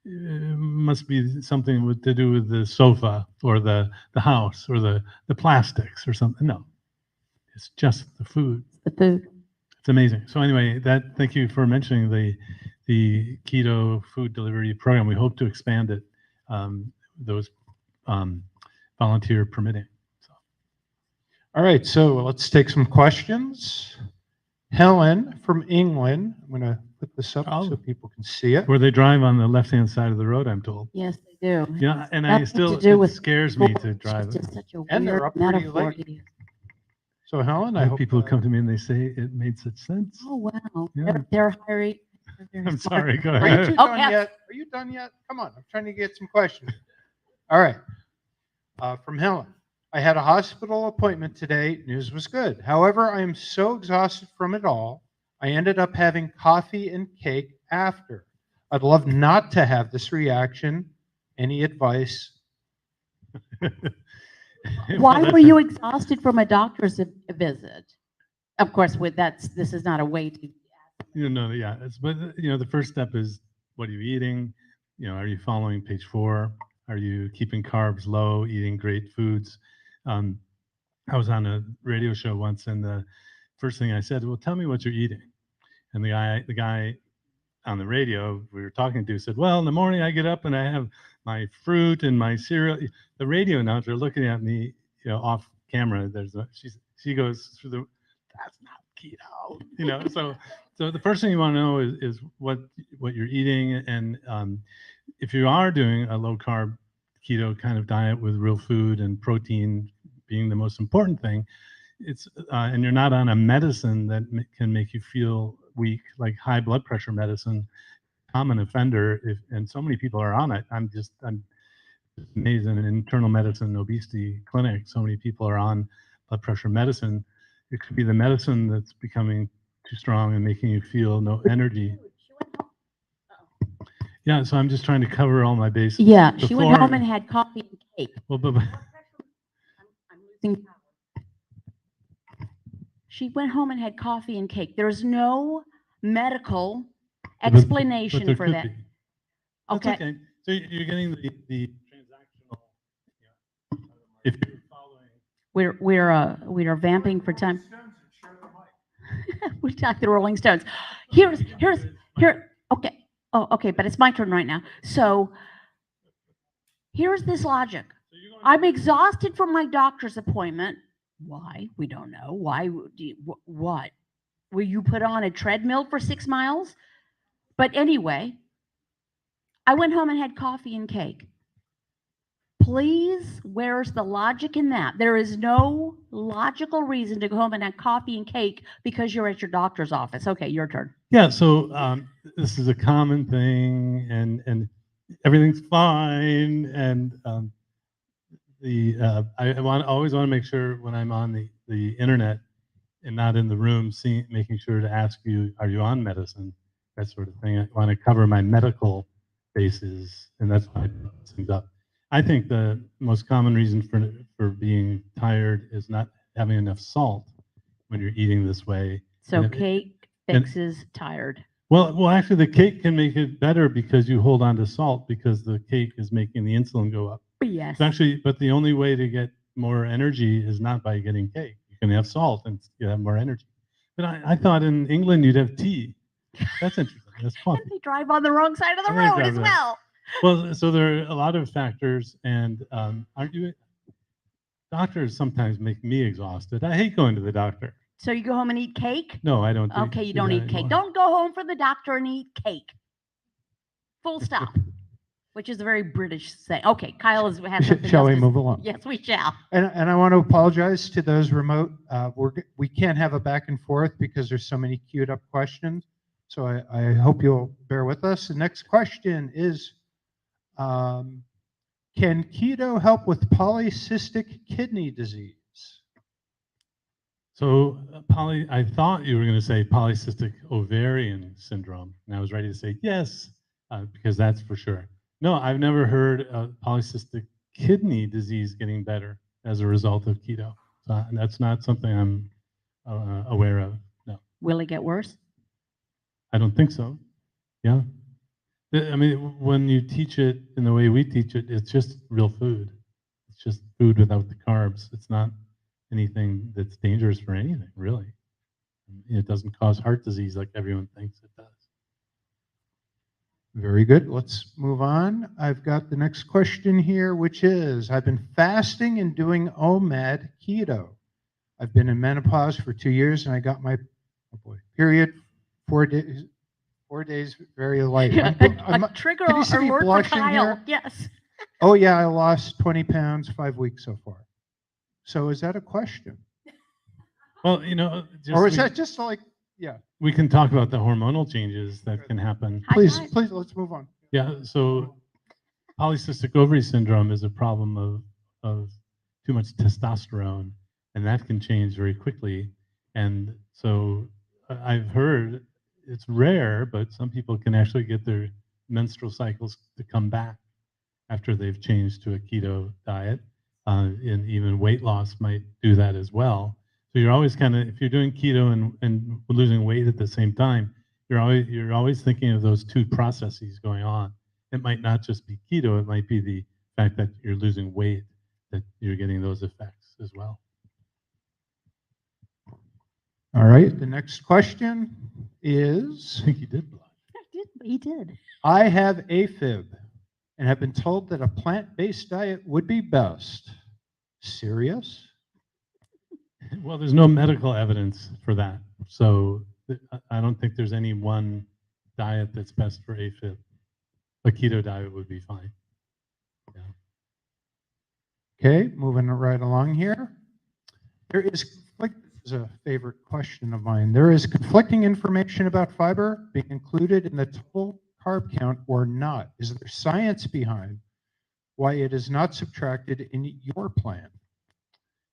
it must be something to do with the sofa or the house or the plastics or something. No, it's just the food. The food. It's amazing. So anyway, thank you for mentioning the keto food delivery program. We hope to expand it, those volunteer permitting. So. All right, so let's take some questions. Helen from England. I'm going to put this up so people can see it. Where they drive on the left-hand side of the road, I'm told. Yes, they do. Yeah, and Nothing to do it with scares me to food. drive. It's just such a And they're weird up pretty metaphor late. to use. So Helen, I I have hope people who come to me and they say it made such sense. Oh, wow. Yeah. They're very I'm smart. sorry, go Are ahead. you Oh, done yes. yet? Are you done yet? Come on, I'm trying to get some questions. All right. From Helen. I had a hospital appointment today. News was good. However, I am so exhausted from it all, I ended up having coffee and cake after. I'd love not to have this reaction. Any advice? Why Well, were you exhausted from a doctor's visit? Of course, this is not a way to. Yeah. But the first step is, what are you eating? Are you following page 4? Are you keeping carbs low, eating great foods? I was on a radio show once, and the first thing I said, well, tell me what you're eating. And the guy on the radio we were talking to said, well, in the morning I get up and I have my fruit and my cereal. The radio announcer looking at me, off camera, she goes through that's not keto, so the first thing you want to know is what you're eating. And if you are doing a low carb keto kind of diet with real food and protein being the most important thing, it's and you're not on a medicine that can make you feel weak, like high blood pressure medicine, common offender, and so many people are on it. I'm amazed in an internal medicine obesity clinic, so many people are on blood pressure medicine. It could be the medicine that's becoming too strong and making you feel no energy. Yeah, so I'm just trying to cover all my bases. Yeah, she went home and had coffee and cake. Well, but I'm losing power. She went home and had coffee and cake. There's no medical explanation there for could that. be. That's Okay. okay. So you're getting the transactional. If you're following. We are vamping for time. We talked the Rolling Stones. Here. Okay. Oh, okay, but it's my turn right now. So here's this logic. I'm exhausted from my doctor's appointment. Why? We don't know. Why? What? Will you put on a treadmill for 6 miles? But anyway, I went home and had coffee and cake. Please, where's the logic in that? There is no logical reason to go home and have coffee and cake because you're at your doctor's office. Okay, your turn. Yeah, so this is a common thing, and everything's fine. And I always want to make sure when I'm on the internet and not in the room, making sure to ask you, are you on medicine? That sort of thing. I want to cover my medical bases, and that's why I put things up. I think the most common reason for being tired is not having enough salt when you're eating this way. So cake fixes tired. Well, actually, the cake can make it better because you hold on to salt, because the cake is making the insulin go up. Yes. But the only way to get more energy is not by getting cake. You can have salt and you have more energy. But I thought in England you'd have tea. That's interesting. That's coffee. And they drive on the wrong side of the And they road drive as that. well. Well, so there are a lot of factors, and aren't you? Doctors sometimes make me exhausted. I hate going to the doctor. So you go home and eat cake? No, I don't. Okay, you do don't that eat cake. anymore. Don't go home for the doctor and eat cake. Full stop. Which is a very British saying. Okay, Kyle has something Shall else we to- move along? Yes, we shall. And I want to apologize to those remote. We can't have a back and forth because there's so many queued up questions. So I hope you'll bear with us. The next question is, can keto help with polycystic kidney disease? So I thought you were going to say polycystic ovarian syndrome, and I was ready to say yes, because that's for sure. No, I've never heard of polycystic kidney disease getting better as a result of keto. So that's not something I'm aware of. No, Will it get worse? I don't think so. Yeah. I mean, when you teach it in the way we teach it, it's just real food. It's just food without the carbs. It's not anything that's dangerous for anything, really. It doesn't cause heart disease like everyone thinks it does. Very good. Let's move on. I've got the next question here, which is, I've been fasting and doing OMAD keto. I've been in menopause for 2 years, and I got my period 4 days very light. A trigger can you see me alert for blushing Kyle. here? Yes. Oh yeah, I lost 20 pounds 5 weeks so far. So is that a question? Well, you know, Or is that just like, yeah, we can talk about the hormonal changes that can happen. High please, five. please, let's move on. Yeah, so polycystic ovary syndrome is a problem of too much testosterone, and that can change very quickly. And so I've heard it's rare, but some people can actually get their menstrual cycles to come back after they've changed to a keto diet. And even weight loss might do that as well. So you're always kind of, if you're doing keto and losing weight at the same time, you're always thinking of those two processes going on. It might not just be keto, it might be the fact that you're losing weight, that you're getting those effects as well. All right, the next question is, I think you did blush. He did. I have afib and have been told that a plant-based diet would be best. Serious? Well, there's no medical evidence for that. So I don't think there's any one diet that's best for AFib. A keto diet would be fine. Yeah. Okay, moving right along here. There is, like, this is a favorite question of mine. There is conflicting information about fiber being included in the total carb count or not. Is there science behind why it is not subtracted in your plan?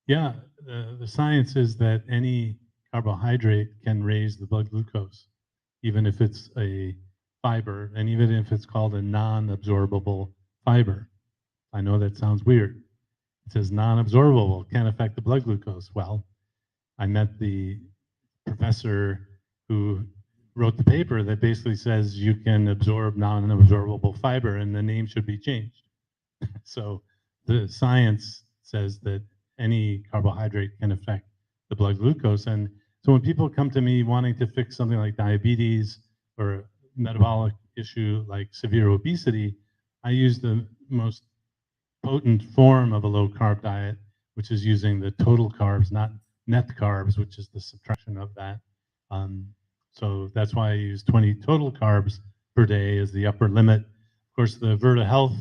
Yeah, the science is that any carbohydrate can raise the blood glucose, even if it's a fiber, and even if it's called a non-absorbable fiber. I know that sounds weird. It says non-absorbable, can't affect the blood glucose. Well, I met the professor who wrote the paper that basically says you can absorb non-absorbable fiber and the name should be changed. So the science says that any carbohydrate can affect the blood glucose. And so when people come to me wanting to fix something like diabetes or a metabolic issue like severe obesity, I use the most potent form of a low carb diet, which is using the total carbs, not net carbs, which is the subtraction of that. So that's why I use 20 total carbs per day as the upper limit. Of course, the Verta Health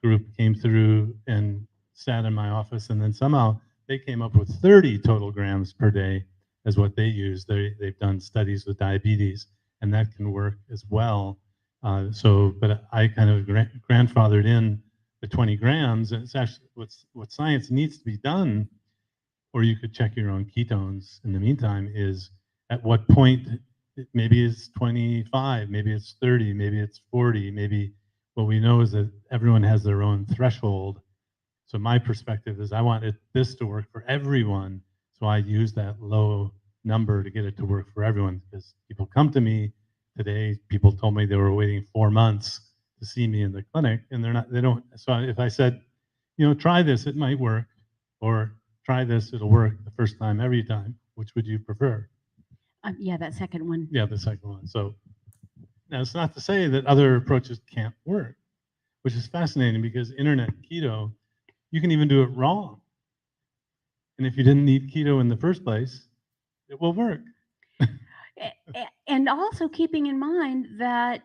group came through and sat in my office, and then somehow they came up with 30 total grams per day as what they use. They've done studies with diabetes, and that can work as well. But I kind of grandfathered in the 20 grams, and it's actually what science needs to be done, or you could check your own ketones in the meantime, is at what point, maybe it's 25, maybe it's 30, maybe it's 40, maybe what we know is that everyone has their own threshold. So my perspective is I want this to work for everyone, so I use that low number to get it to work for everyone, because people come to me today, people told me they were waiting 4 months to see me in the clinic, and they don't. So if I said, try this, it might work, or try this, it'll work the first time, every time, which would you prefer? Yeah, that second one. Yeah, the second one. So now it's not to say that other approaches can't work, which is fascinating, because internet keto, you can even do it wrong. And if you didn't need keto in the first place, it will work. And also keeping in mind that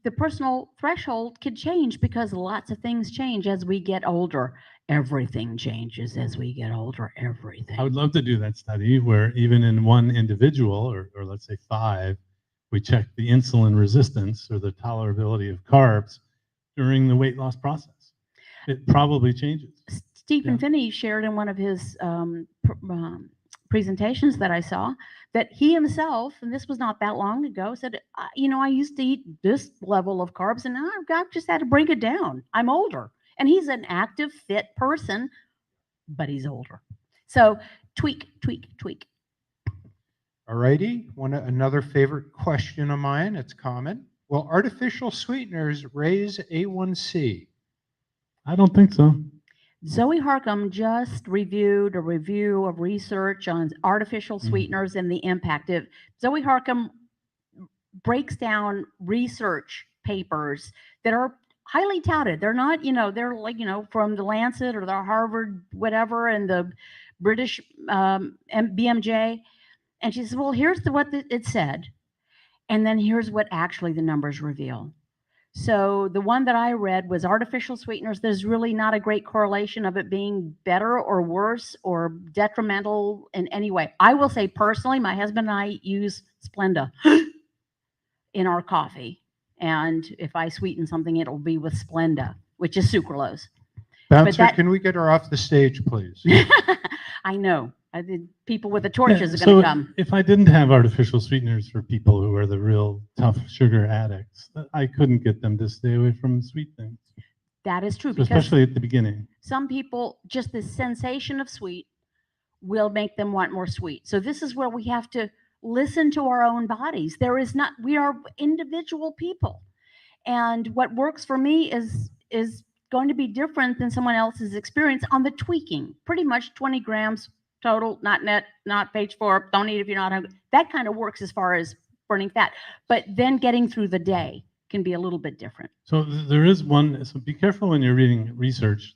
the personal threshold could change, because lots of things change as we get older. Everything changes as we get older, everything. I would love to do that study where even in one individual, or let's say 5, we check the insulin resistance or the tolerability of carbs during the weight loss process. It probably changes. Stephen Yeah. Finney shared in one of his presentations that I saw, that he himself, and this was not that long ago, said, I used to eat this level of carbs, and now I've just had to bring it down. I'm older. And he's an active, fit person, but he's older. So tweak, tweak, tweak. All righty. Another favorite question of mine. It's common. Will artificial sweeteners raise A1C? I don't think so. Zoe Harcum just reviewed a review of research on artificial sweeteners and the impact of. Zoe Harcum breaks down research papers that are highly touted. They're not, they're like, from the Lancet or the Harvard, whatever, and the British BMJ. And she says, well, here's what it said. And then here's what actually the numbers reveal. So the one that I read was artificial sweeteners. There's really not a great correlation of it being better or worse or detrimental in any way. I will say personally, my husband and I use Splenda in our coffee. And if I sweeten something, it'll be with Splenda, which is sucralose. Bouncer, can we get her off the stage, please? I know. People with the torches are so going to come. if I didn't have artificial sweeteners for people who are the real tough sugar addicts, I couldn't get them to stay away from sweet things. That is true. So Because especially at the beginning. some people, just the sensation of sweet will make them want more sweet. So this is where we have to listen to our own bodies. We are individual people. And what works for me is going to be different than someone else's experience on the tweaking. Pretty much 20 grams total, not net, not page 4, don't eat if you're not hungry. That kind of works as far as burning fat. But then getting through the day can be a little bit different. So there is one, so be careful when you're reading research.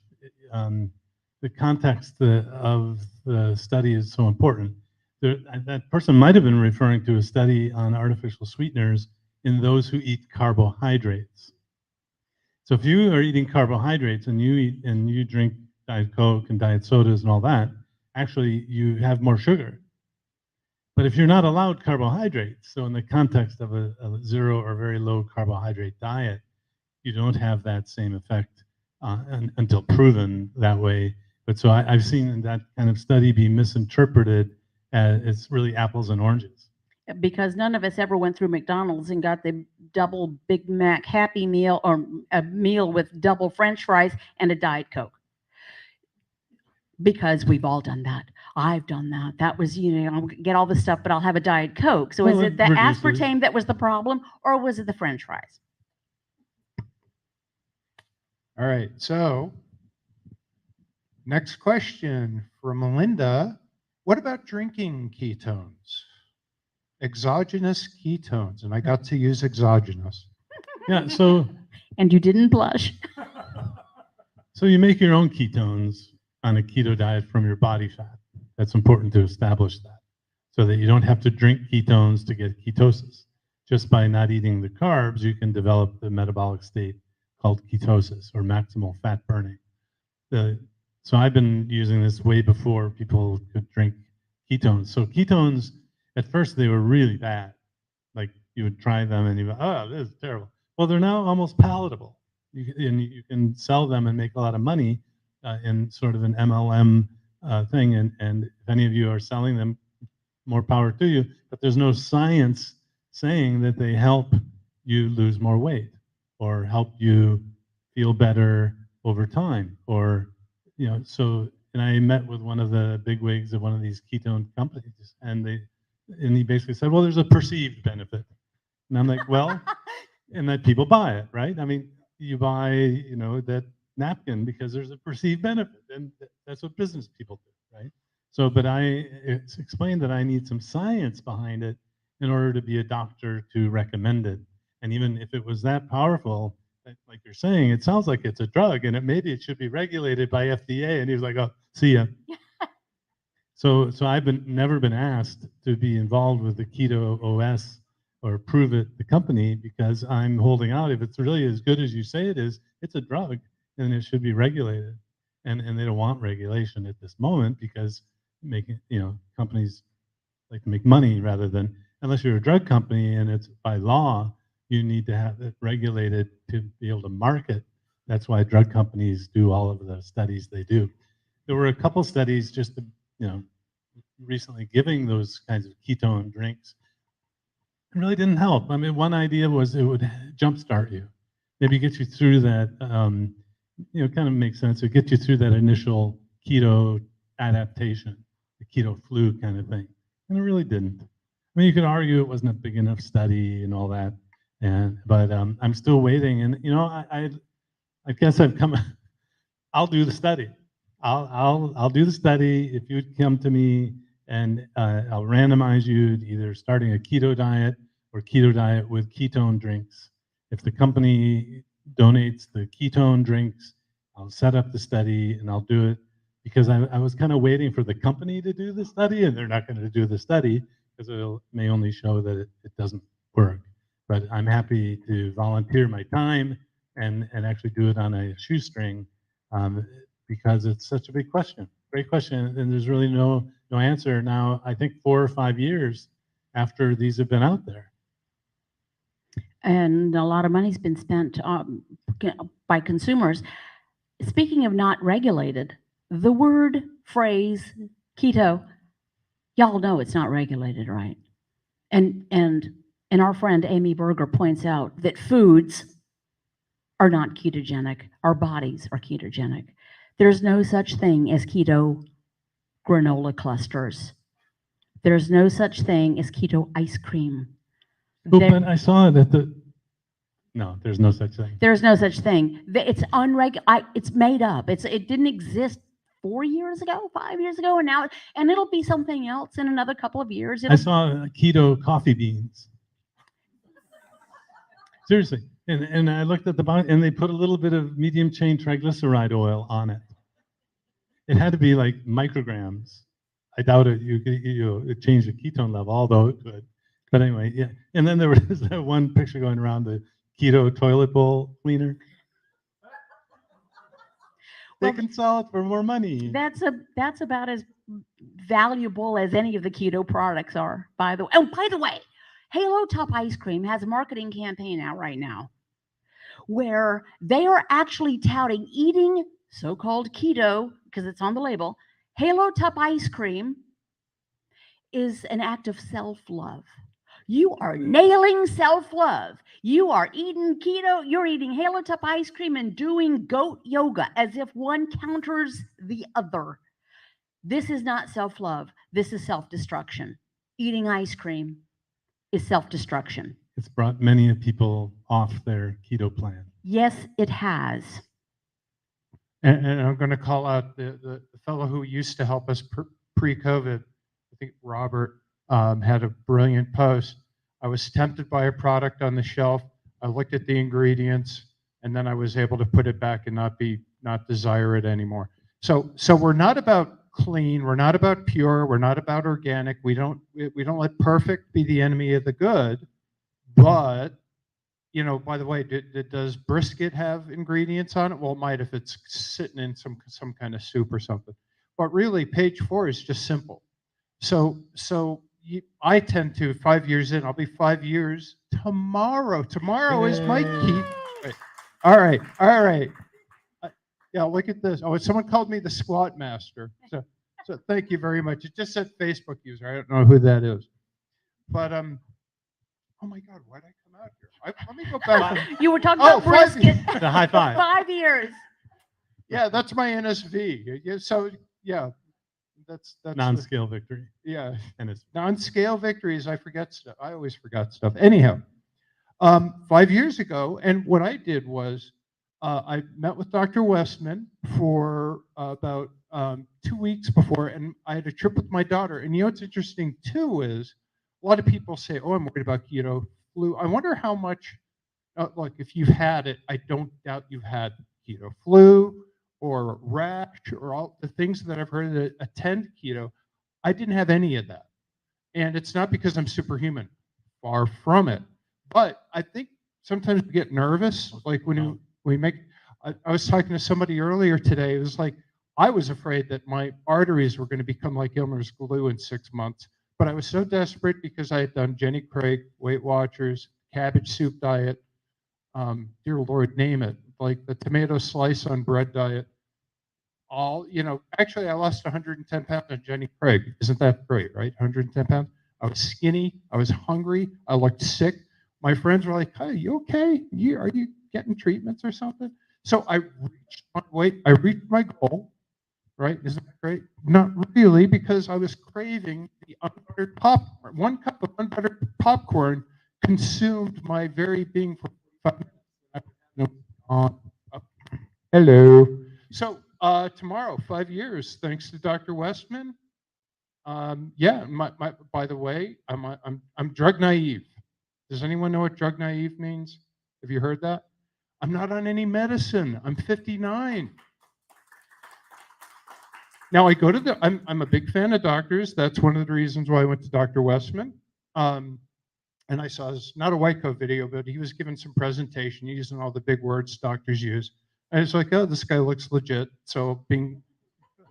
The context of the study is so important. That person might have been referring to a study on artificial sweeteners in those who eat carbohydrates. So if you are eating carbohydrates and you drink Diet Coke and diet sodas and all that, actually you have more sugar. But if you're not allowed carbohydrates, so in the context of a zero or very low carbohydrate diet, you don't have that same effect until proven that way. But so I've seen that kind of study be misinterpreted as it's really apples and oranges. Because none of us ever went through McDonald's and got the double Big Mac Happy Meal or a meal with double French fries and a Diet Coke. Because we've all done that. I've done that. That was, I'll get all the stuff, but I'll have a Diet Coke. So Well, is it the reduces. aspartame that was the problem, or was it the French fries? All right. So next question from Melinda. What about drinking ketones? Exogenous ketones. And I got to use exogenous. Yeah, so And you didn't blush. you make your own ketones on a keto diet from your body fat. That's important to establish that, so that you don't have to drink ketones to get ketosis. Just by not eating the carbs, you can develop the metabolic state called ketosis, or maximal fat burning. So I've been using this way before people could drink ketones. So ketones, at first they were really bad. Like you would try them and you go, oh, this is terrible. Well, they're now almost palatable. You can sell them and make a lot of money in sort of an MLM thing. And if any of you are selling them, more power to you. But there's no science saying that they help you lose more weight or help you feel better over time. Or, so, and I met with one of the bigwigs of one of these ketone companies, and he basically said, well, there's a perceived benefit. And I'm like, well, and that people buy it, right? I mean, you buy, that napkin because there's a perceived benefit, and that's what business people do, right? So, but it's explained that I need some science behind it in order to be a doctor to recommend it. And even if it was that powerful, like you're saying, it sounds like it's a drug, and maybe it should be regulated by FDA. And he was like, oh, see ya. So I've never been asked to be involved with the Keto OS or Prove It, the company, because I'm holding out. If it's really as good as you say it is, it's a drug and it should be regulated. And they don't want regulation at this moment because companies like to make money rather than, unless you're a drug company and it's by law, you need to have it regulated to be able to market. That's why drug companies do all of the studies they do. There were a couple studies just to, recently giving those kinds of ketone drinks, it really didn't help. I mean, one idea was it would jumpstart you, maybe get you through that. Kind of makes sense. It gets you through that initial keto adaptation, the keto flu kind of thing, and it really didn't. I mean, you could argue it wasn't a big enough study and all that, but I'm still waiting. And I guess I've come. I'll do the study. I'll do the study if you come to me and I'll randomize you to either starting a keto diet or keto diet with ketone drinks. If the company donates the ketone drinks, I'll set up the study and I'll do it because I was kind of waiting for the company to do the study, and they're not going to do the study because it may only show that it doesn't work. But I'm happy to volunteer my time and actually do it on a shoestring because it's such a big question. Great question, and there's really no answer now. I think 4 or 5 years after these have been out there. And a lot of money's been spent by consumers. Speaking of not regulated, the word, phrase, keto, y'all know it's not regulated, right? And our friend Amy Berger points out that foods are not ketogenic. Our bodies are ketogenic. There's no such thing as keto granola clusters. There's no such thing as keto ice cream. Oh, but I saw it at no, there's no such thing. There's no such thing. It's it's made up. It didn't exist 4 years ago, 5 years ago, and it'll be something else in another couple of years. I saw keto coffee beans. Seriously. And I looked at the bottom, and they put a little bit of medium chain triglyceride oil on it. It had to be like micrograms. I doubt it. It changed the ketone level, although it could. But anyway, yeah. And then there was that one picture going around, the keto toilet bowl cleaner. They can sell it for more money. That's about as valuable as any of the keto products are. By the way, Halo Top Ice Cream has a marketing campaign out right now where they are actually touting eating so-called keto, because it's on the label. Halo Top Ice Cream is an act of self-love. You are nailing self-love. You are eating keto, you're eating Halo Top ice cream and doing goat yoga as if one counters the other. This is not self-love. This is self-destruction. Eating ice cream is self-destruction. It's brought many people off their keto plan. Yes, it has. And I'm going to call out the fellow who used to help us pre-COVID. I think Robert had a brilliant post. I was tempted by a product on the shelf. I looked at the ingredients, and then I was able to put it back and not desire it anymore. So we're not about clean. We're not about pure. We're not about organic. We don't let perfect be the enemy of the good. But by the way, does brisket have ingredients on it? Well, it might if it's sitting in some kind of soup or something. But really, page 4 is just simple. So I tend to 5 years in. I'll be 5 years tomorrow. Tomorrow is my key. Wait. All right. Yeah, look at this. Oh, someone called me the squat master. So thank you very much. It just said Facebook user. I don't know who that is. But oh my God, why did I come out here? Let me go back. You were talking about brisket. The high five. 5 years. Yeah, that's my NSV. So yeah. That's non-scale victory. Yeah, and it's non-scale victories. I forget stuff. I always forgot stuff. Anyhow, 5 years ago, and what I did was I met with Dr. Westman for about 2 weeks before, and I had a trip with my daughter. And what's interesting too is a lot of people say, "Oh, I'm worried about keto flu." I wonder how much. Like if you've had it, I don't doubt you've had keto flu or rash or all the things that I've heard that attend keto. I didn't have any of that. And it's not because I'm superhuman. Far from it. But I think sometimes we get nervous. Like when we make, I was talking to somebody earlier today. It was like, I was afraid that my arteries were going to become like Elmer's glue in 6 months. But I was so desperate because I had done Jenny Craig, Weight Watchers, cabbage soup diet, dear Lord, name it, like the tomato slice on bread diet. Actually, I lost 110 pounds on Jenny Craig. Isn't that great, right? 110 pounds. I was skinny. I was hungry. I looked sick. My friends were like, "Hey, you okay? Are you getting treatments or something?" So I reached my weight. I reached my goal, right? Isn't that great? Not really, because I was craving the unbuttered popcorn. 1 cup of unbuttered popcorn consumed my very being for 45 minutes. Hello. So tomorrow, 5 years, thanks to Dr. Westman. Yeah. By the way, I'm drug naive. Does anyone know what drug naive means? Have you heard that? I'm not on any medicine. I'm 59. Now I go to I'm a big fan of doctors. That's one of the reasons why I went to Dr. Westman. And I saw this, not a white coat video, but he was giving some presentation using all the big words doctors use. And it's like, oh, this guy looks legit. So being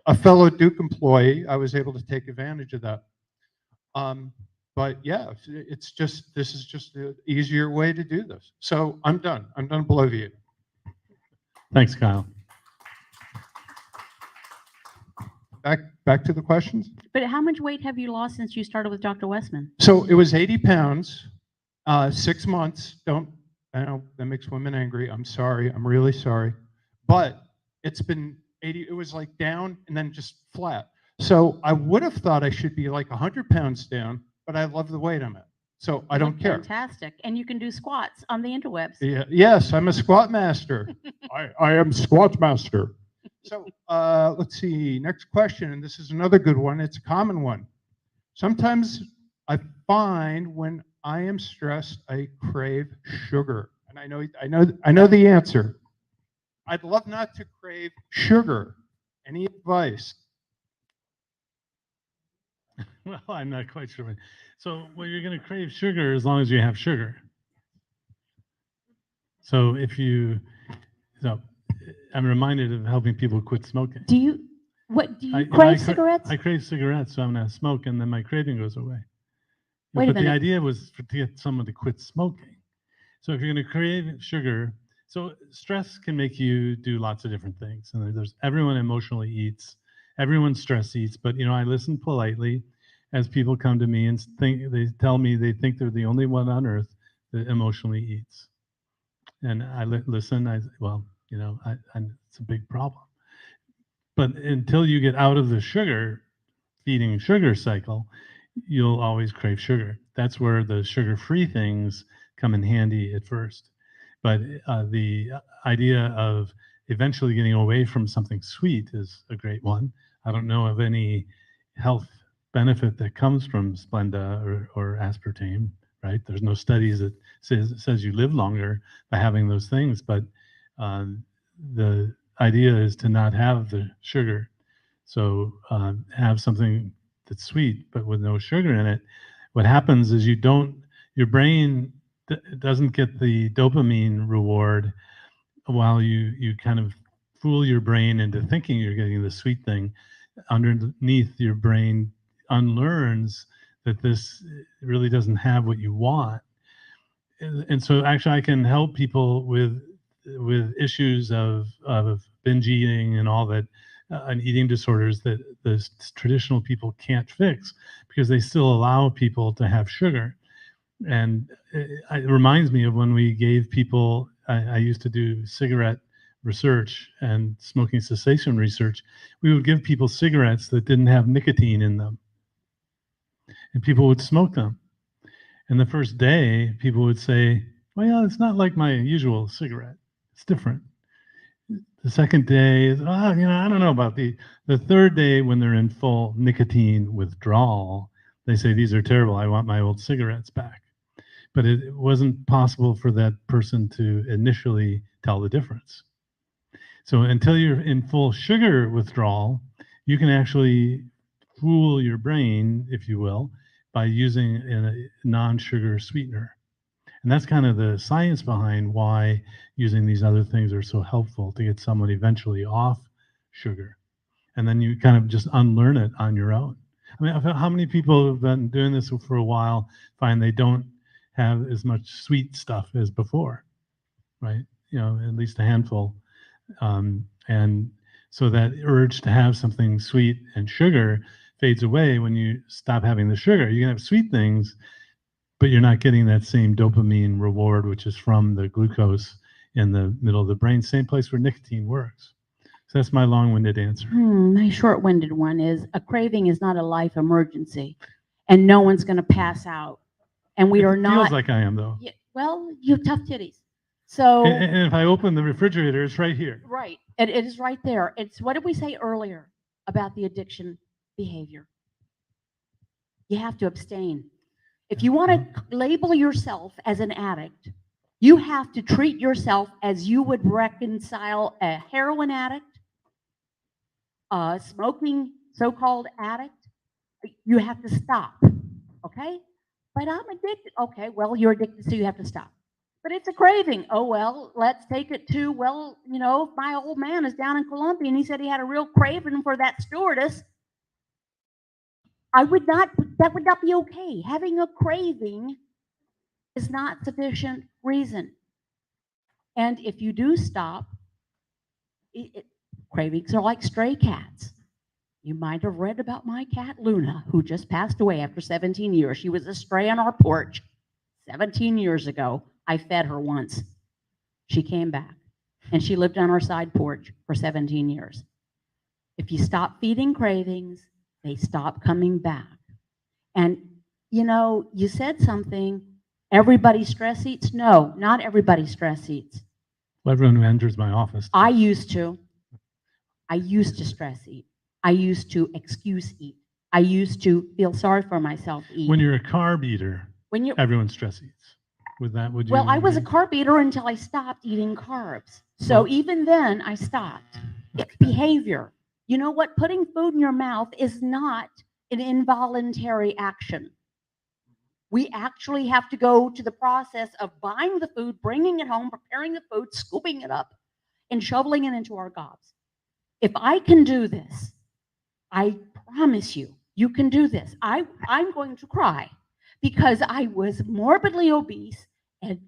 a fellow Duke employee, I was able to take advantage of that. But yeah, this is just an easier way to do this. So I'm done. I'm done bloviating. Thanks, Kyle. Back to the questions. But how much weight have you lost since you started with Dr. Westman? So it was 80 pounds, 6 months. I know that makes women angry. I'm sorry. I'm really sorry. But it's been 80. It was like down and then just flat. So I would have thought I should be like 100 pounds down, but I love the weight I'm at. So I don't care. Fantastic. And you can do squats on the interwebs. Yeah, yes, I'm a squat master. I am squat master. So let's see. Next question, and this is another good one. It's a common one. Sometimes I find when I am stressed, I crave sugar, and I know the answer. I'd love not to crave sugar. Any advice? Well, I'm not quite sure. So, well, you're going to crave sugar as long as you have sugar. So I'm reminded of helping people quit smoking. Do you I crave cigarettes? I crave cigarettes, so I'm going to smoke, and then my craving goes away. Wait a But the minute. idea was to get someone to quit smoking. So if you're going to crave sugar, so stress can make you do lots of different things. And everyone emotionally eats, everyone stress eats. But I listen politely as people come to me and they tell me they think they're the only one on earth that emotionally eats. And I listen. It's a big problem. But until you get out of the feeding sugar cycle, you'll always crave sugar. That's where the sugar-free things come in handy at first. But the idea of eventually getting away from something sweet is a great one. I don't know of any health benefit that comes from Splenda or aspartame, right? There's no studies that says you live longer by having those things, but the idea is to not have the sugar. So have something that's sweet, but with no sugar in it. What happens is your brain doesn't get the dopamine reward while you kind of fool your brain into thinking you're getting the sweet thing. Underneath, your brain unlearns that this really doesn't have what you want. And so actually I can help people with issues of binge eating and all that, and eating disorders that the traditional people can't fix because they still allow people to have sugar. And it reminds me of when we gave people, I used to do cigarette research and smoking cessation research. We would give people cigarettes that didn't have nicotine in them, and people would smoke them. And the first day, people would say, well, it's not like my usual cigarette. It's different. The second day is, I don't know about the third day, when they're in full nicotine withdrawal, they say, these are terrible. I want my old cigarettes back. But it wasn't possible for that person to initially tell the difference. So until you're in full sugar withdrawal, you can actually fool your brain, if you will, by using a non-sugar sweetener. And that's kind of the science behind why using these other things are so helpful to get someone eventually off sugar. And then you kind of just unlearn it on your own. I mean, how many people have been doing this for a while find they don't have as much sweet stuff as before, right? At least a handful. And So that urge to have something sweet and sugar fades away when you stop having the sugar. You can have sweet things, but you're not getting that same dopamine reward, which is from the glucose in the middle of the brain, same place where nicotine works. So that's my long-winded answer. My short-winded one is a craving is not a life emergency, and no one's going to pass out. And we are It not. feels like I am, though. Yeah, well, you have tough titties. So, And if I open the refrigerator, it's right here. right, it is right there. It's what did we say earlier about the addiction behavior? You have to abstain. If you want to label yourself as an addict, you have to treat yourself as you would reconcile a heroin addict, a smoking so-called addict. You have to stop, okay? But I'm addicted. Okay, well, you're addicted, so you have to stop. But it's a craving. Oh, well, let's take it to, well, you know, my old man is down in Colombia and he said he had a real craving for that stewardess. That would not be okay. Having a craving is not sufficient reason. And if you do stop, cravings are like stray cats. You might have read about my cat, Luna, who just passed away after 17 years. She was a stray on our porch 17 years ago. I fed her once. She came back, and she lived on our side porch for 17 years. If you stop feeding cravings, they stop coming back. And, you know, you said something, everybody stress eats? No, not everybody stress eats. Well, everyone who enters my office. I used to stress eat. I used to excuse eat. I used to feel sorry for myself eat. When you're a carb eater, everyone stress eats. Would you? Well, I was a agree? carb eater until I stopped eating carbs. So even then, I stopped. It's behavior. You know what? Putting food in your mouth is not an involuntary action. We actually have to go to the process of buying the food, bringing it home, preparing the food, scooping it up, and shoveling it into our gobs. If I can do this, I promise you, you can do this. I'm going to cry because I was morbidly obese and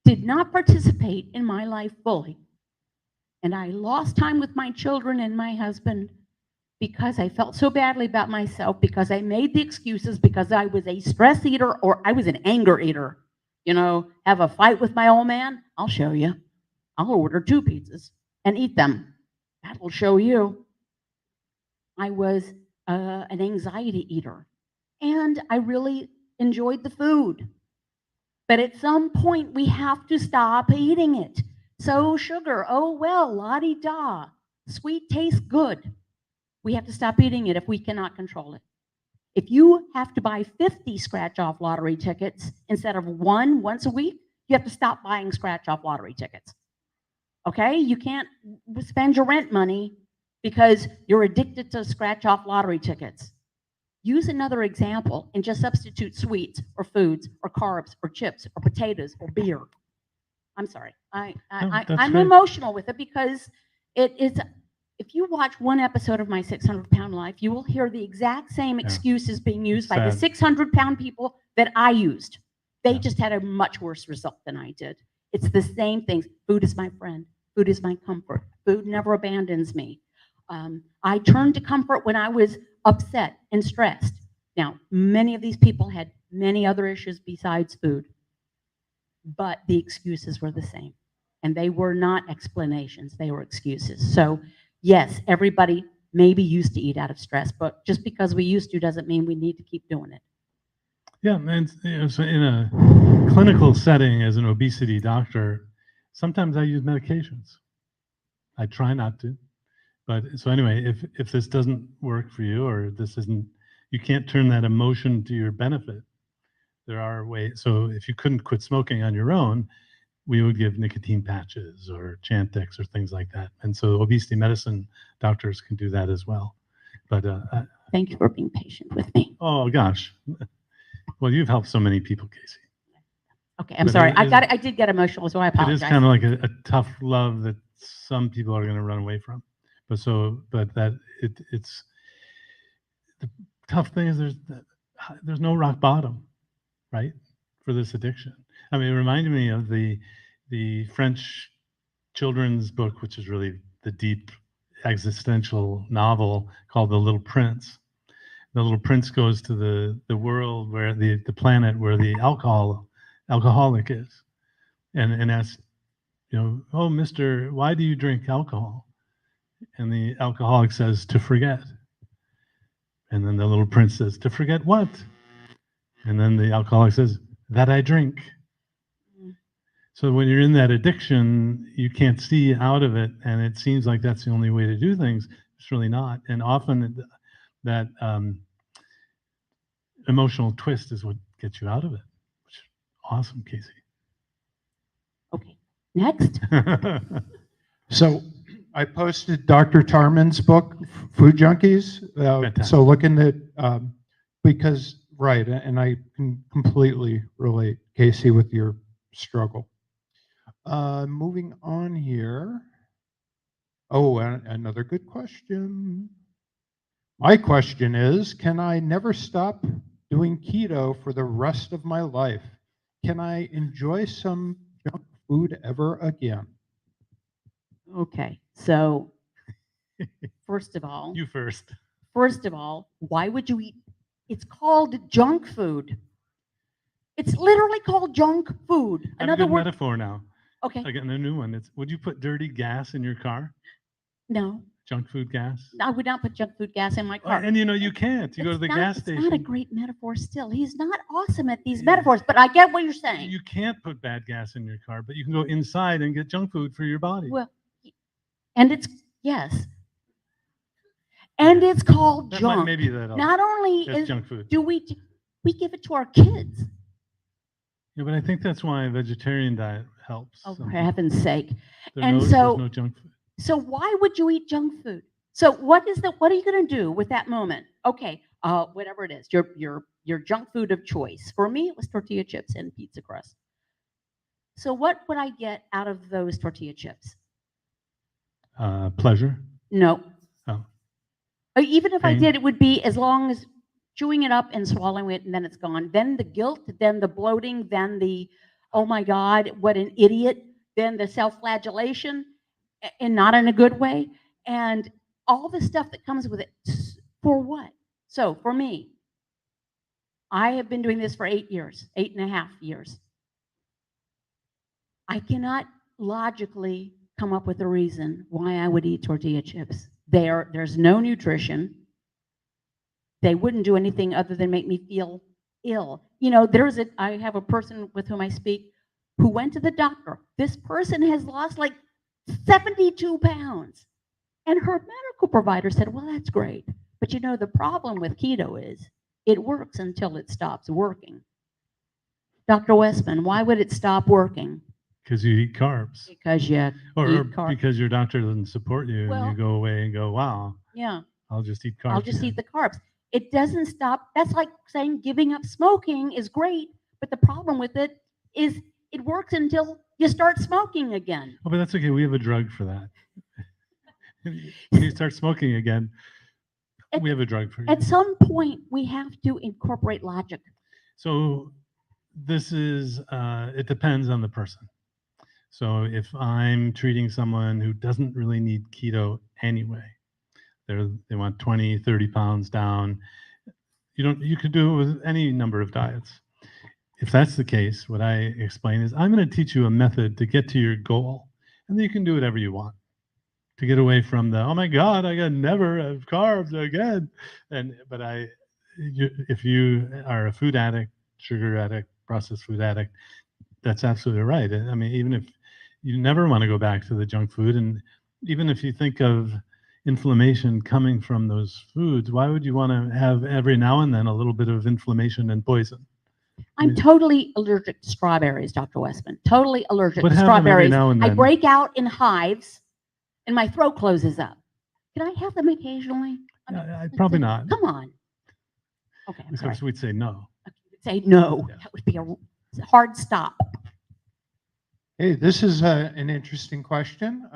did not participate in my life fully. And I lost time with my children and my husband because I felt so badly about myself, because I made the excuses, because I was a stress eater or I was an anger eater. You know, have a fight with my old man? I'll show you. I'll order 2 pizzas and eat them. That'll show you. I was an anxiety eater, and I really enjoyed the food. But at some point, we have to stop eating it. So sugar, oh well, la-di-da. Sweet tastes good. We have to stop eating it if we cannot control it. If you have to buy 50 scratch-off lottery tickets instead of one once a week, you have to stop buying scratch-off lottery tickets. Okay? You can't spend your rent money because you're addicted to scratch-off lottery tickets. Use another example and just substitute sweets or foods or carbs or chips or potatoes or beer. I'm sorry. I'm great. emotional with it because it is. If you watch one episode of My 600-Pound Life, you will hear the exact same excuses being used by the Sad. 600-pound people that I used. They Yeah. just had a much worse result than I did. It's the same things. Food is my friend. Food is my comfort. Food never abandons me. I turned to comfort when I was upset and stressed. Now, many of these people had many other issues besides food, but the excuses were the same. And they were not explanations, they were excuses. So, yes, everybody maybe used to eat out of stress, but just because we used to doesn't mean we need to keep doing it. Yeah, and so in a clinical setting as an obesity doctor, sometimes I use medications. I try not to. But so anyway, if this doesn't work for you, or this isn't, you can't turn that emotion to your benefit. There are ways. So if you couldn't quit smoking on your own, we would give nicotine patches or Chantix or things like that. And so obesity medicine doctors can do that as well. But Thank you for being patient with me. oh gosh, well, you've helped so many people, Casey. Okay, I'm But sorry. it is- I did get emotional, so I It is apologize. kind of like a tough love that some people are going to run away from. It's the tough thing is there's no rock bottom, right, for this addiction. I mean, it reminded me of the French children's book, which is really the deep existential novel called The Little Prince. The Little Prince goes to the world where the planet where the alcoholic is, and asks, oh, mister, why do you drink alcohol? And the alcoholic says, to forget. And then the little prince says, to forget what? And then the alcoholic says, that I drink. So when you're in that addiction, you can't see out of it, and it seems like that's the only way to do things. It's really not. And often that emotional twist is what gets you out of it. Which is awesome, Casey. Okay, next. So I posted Dr. Tarman's book, Food Junkies. Fantastic. So look in the, because, right, and I can completely relate, Casey, with your struggle. Moving on here. Oh, another good question. My question is, can I never stop doing keto for the rest of my life? Can I enjoy some junk food ever again? Okay, so first of all, You first. why would you eat? It's called junk food. It's literally called junk food. I have a good metaphor now. Okay, I got a new one. Would you put dirty gas in your car? no, Junk food gas? I would not put junk food gas in my car. And you can't. You go to the gas It's station. not a great metaphor still. He's not awesome at these metaphors, but I get what you're saying. You can't put bad gas in your car, but you can go inside and get junk food for your body. Well, and it's, yes. And it's called junk. Maybe that's Not only is, junk food. do we give it to our kids. Yeah, but I think that's why a vegetarian diet helps. Oh, for heaven's sake. There's no junk food. So why would you eat junk food? So what are you going to do with that moment? Okay, whatever it is, your junk food of choice. For me, it was tortilla chips and pizza crust. So what would I get out of those tortilla chips? Pleasure. No. Oh. Even if I Pain. did, it would be as long as chewing it up and swallowing it, and then it's gone. Then the guilt, then the bloating, then the, oh my God, what an idiot, then the self-flagellation, and not in a good way, and all the stuff that comes with it. For what? So for me, I have been doing this for 8.5 years. I cannot logically come up with a reason why I would eat tortilla chips. There's no nutrition. They wouldn't do anything other than make me feel ill. I have a person with whom I speak who went to the doctor. This person has lost like 72 pounds. And her medical provider said, well, that's great. But the problem with keto is it works until it stops working. Dr. Westman, why would it stop working? Because you eat carbs. Because you Or eat carbs. because your doctor doesn't support you and you go away and go, wow, Yeah. I'll just eat carbs. I'll just eat the carbs. It doesn't stop. That's like saying giving up smoking is great, but the problem with it is it works until you start smoking again. Oh, but that's okay. We have a drug for that. When you start smoking again, we have a drug for you. At some point, we have to incorporate logic. So this is, it depends on the person. So if I'm treating someone who doesn't really need keto anyway, they want 20, 30 pounds down, you could do it with any number of diets. If that's the case, what I explain is I'm going to teach you a method to get to your goal, and then you can do whatever you want to get away from the, oh my God, I can never have carbs again. But if you are a food addict, sugar addict, processed food addict, that's absolutely right. I mean, even if you never want to go back to the junk food, and even if you think of inflammation coming from those foods, why would you want to have every now and then a little bit of inflammation and poison? I'm totally allergic to strawberries, Dr. Westman. Totally allergic But to have them every strawberries. now and I then. break out in hives and my throat closes up. Can I have them occasionally? Probably not. Come on. Okay, I'm sorry. Because we'd say no. Say no. Yeah. That would be a hard stop. Hey, this is an interesting question.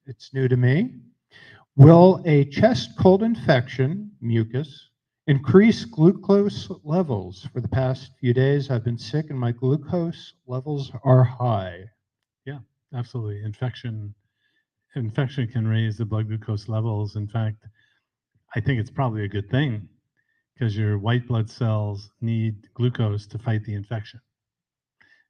It's new to me. Will a chest cold infection, mucus, increase glucose levels? For the past few days, I've been sick and my glucose levels are high. Absolutely. Infection infection can raise the blood glucose levels. In fact, I think it's probably a good thing because your white blood cells need glucose to fight the infection.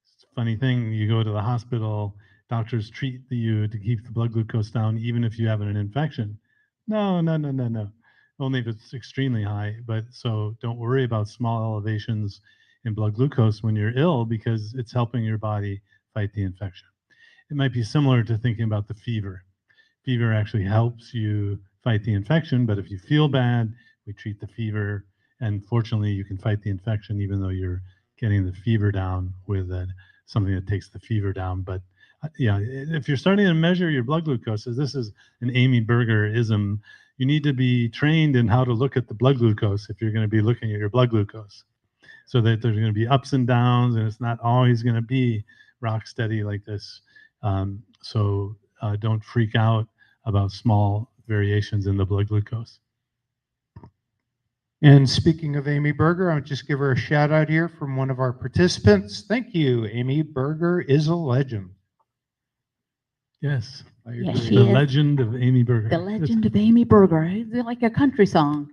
It's a funny thing, you go to the hospital, doctors treat you to keep the blood glucose down even if you have an infection. No, no, no, no, no. Only if it's extremely high. But so don't worry about small elevations in blood glucose when you're ill because it's helping your body fight the infection. It might be similar to thinking about the fever. Fever actually helps you fight the infection, but if you feel bad, we treat the fever, and fortunately you can fight the infection even though you're getting the fever down with something that takes the fever down. But yeah, if you're starting to measure your blood glucose, this is an Amy Berger-ism, you need to be trained in how to look at the blood glucose if you're going to be looking at your blood glucose, so that there's going to be ups and downs, and it's not always going to be rock steady like this. So don't freak out about small variations in the blood glucose. And speaking of Amy Berger, I'll just give her a shout out here from one of our participants. Thank you. Amy Berger is a legend. Yes, I Yes, agree. she the is. legend of Amy Berger. The legend of Amy Berger. It's like a country song.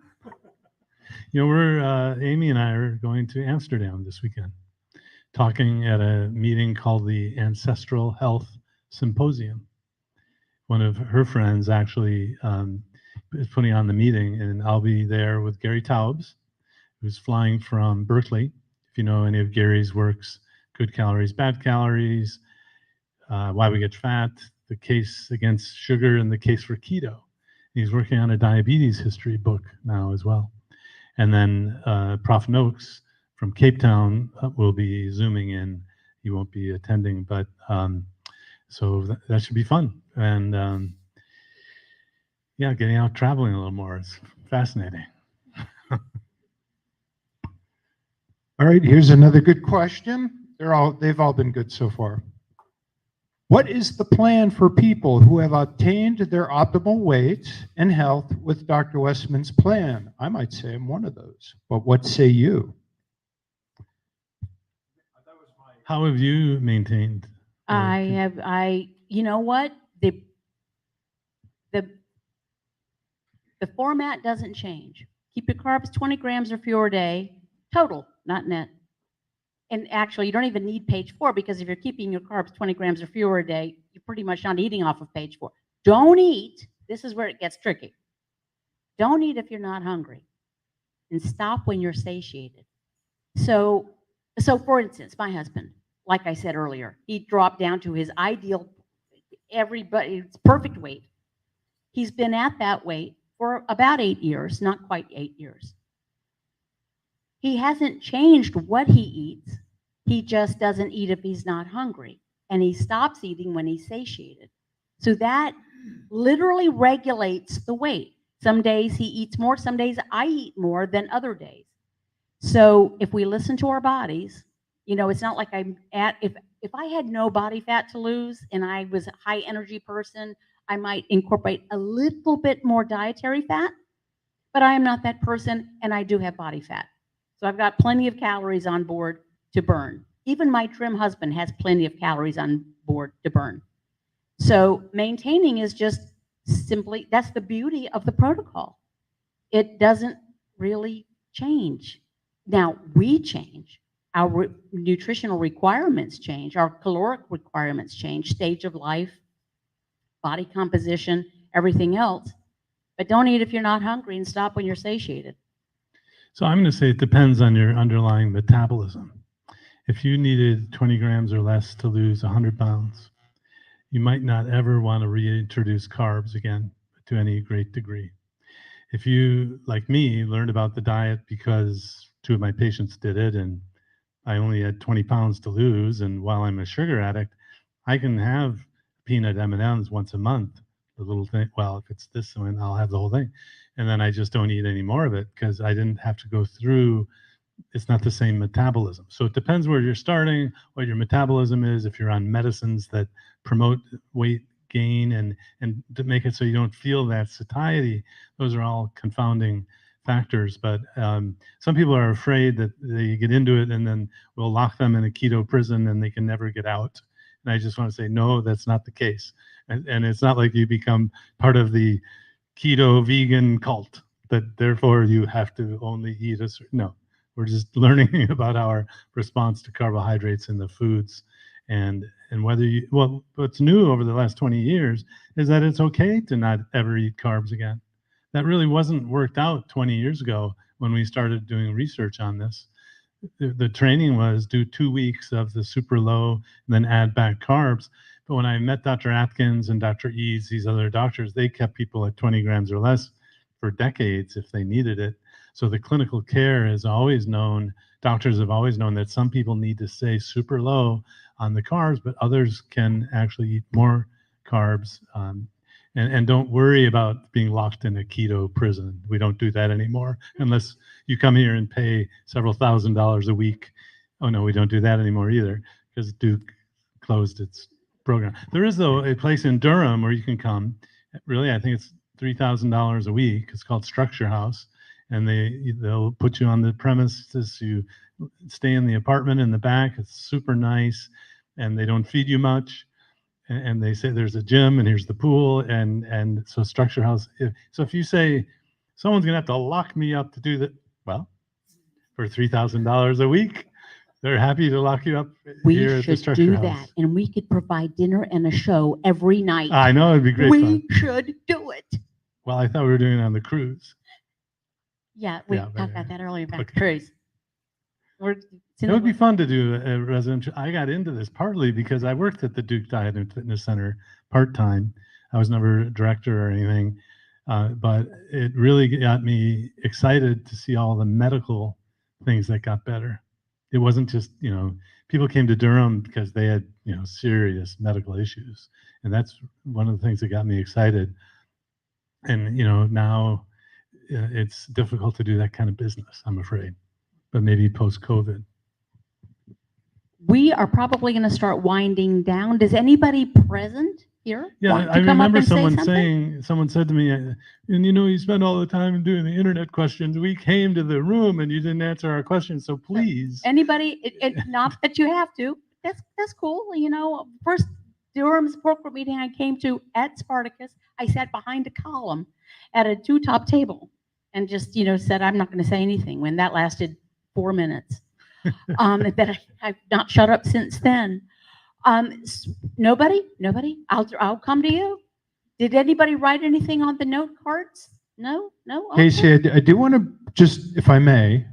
You know, Amy and I are going to Amsterdam this weekend, talking at a meeting called the Ancestral Health Symposium. One of her friends actually is putting on the meeting, and I'll be there with Gary Taubes, who's flying from Berkeley. If you know any of Gary's works, Good Calories, Bad Calories, Why We Get Fat, the case against sugar, and the case for keto. He's working on a diabetes history book now as well. And then Prof. Noakes from Cape Town will be Zooming in. He won't be attending, but so that should be fun. And yeah, getting out traveling a little more is fascinating. All right, here's another good question. They've all been good so far. What is the plan for people who have attained their optimal weight and health with Dr. Westman's plan? I might say I'm one of those, but what say you? How have you maintained? You know what? The format doesn't change. Keep your carbs 20 grams or fewer a day, total, not net. And actually, you don't even need page 4 because if you're keeping your carbs 20 grams or fewer a day, you're pretty much not eating off of page 4. Don't eat. This is where it gets tricky. Don't eat if you're not hungry, and stop when you're satiated. So for instance, my husband, like I said earlier, he dropped down to his ideal, everybody's perfect weight. He's been at that weight for about 8 years, not quite 8 years. He hasn't changed what he eats. He just doesn't eat if he's not hungry. And he stops eating when he's satiated. So that literally regulates the weight. Some days he eats more, some days I eat more than other days. So if we listen to our bodies, you know, it's not like if I had no body fat to lose and I was a high energy person, I might incorporate a little bit more dietary fat, but I am not that person and I do have body fat. So I've got plenty of calories on board to burn. Even my trim husband has plenty of calories on board to burn. So maintaining is just simply, that's the beauty of the protocol. It doesn't really change. Now we change. Our nutritional requirements change. Our caloric requirements change. Stage of life, body composition, everything else. But don't eat if you're not hungry and stop when you're satiated. So I'm going to say it depends on your underlying metabolism. If you needed 20 grams or less to lose 100 pounds, you might not ever want to reintroduce carbs again to any great degree. If you, like me, learned about the diet because 2 of my patients did it and I only had 20 pounds to lose, and while I'm a sugar addict, I can have peanut M&Ms once a month, the little thing. Well, if it's this one, I'll have the whole thing. And then I just don't eat any more of it because I didn't have to go through, it's not the same metabolism. So it depends where you're starting, what your metabolism is, if you're on medicines that promote weight gain and to make it so you don't feel that satiety. Those are all confounding factors. But some people are afraid that they get into it and then we'll lock them in a keto prison and they can never get out. And I just want to say, no, that's not the case. And it's not like you become part of the keto vegan cult, that therefore you have to only eat a certain, no, we're just learning about our response to carbohydrates in the foods. And whether you, well, what's new over the last 20 years is that it's okay to not ever eat carbs again. That really wasn't worked out 20 years ago when we started doing research on this. The training was do 2 weeks of the super low and then add back carbs. But when I met Dr. Atkins and Dr. Eades, these other doctors, they kept people at 20 grams or less for decades if they needed it. So the clinical care has always known, doctors have always known that some people need to stay super low on the carbs, but others can actually eat more carbs. And don't worry about being locked in a keto prison. We don't do that anymore unless you come here and pay several $1,000s a week. Oh no, we don't do that anymore either because Duke closed its program. There is though a place in Durham where you can come. Really, I think it's $3,000 a week. It's called Structure House, and they'll put you on the premises. You stay in the apartment in the back. It's super nice, and they don't feed you much. And they say there's a gym and here's the pool, and so Structure House. So if you say someone's gonna have to lock me up to do that, well, for $3,000 a week, they're happy to lock you up We here at the should Structure do House. that, and we could provide dinner and a show every night. I know it'd be great we fun. should do it. Well, I thought we were doing it on the cruise. Yeah, we Yeah, talked but, about that earlier about okay. the cruise. It would be fun to do a residential. I got into this partly because I worked at the Duke Diet and Fitness Center part-time. I was never a director or anything, but it really got me excited to see all the medical things that got better. It wasn't just, people came to Durham because they had, serious medical issues. And that's one of the things that got me excited. And, now it's difficult to do that kind of business, I'm afraid, but maybe post-COVID. We are probably going to start winding down. Does anybody present here Yeah, want I to come up remember and say someone something? someone said to me, and you spend all the time doing the internet questions. We came to the room and you didn't answer our questions, so please. Anybody? Not that you have to. That's cool. First Durham's corporate meeting I came to at Spartacus, I sat behind a column at a two-top table and just said I'm not going to say anything. When that lasted 4 minutes, that I've not shut up since then. Nobody. I'll come to you. Did anybody write anything on the note cards? No. Okay. Casey, I do want to just, if I may,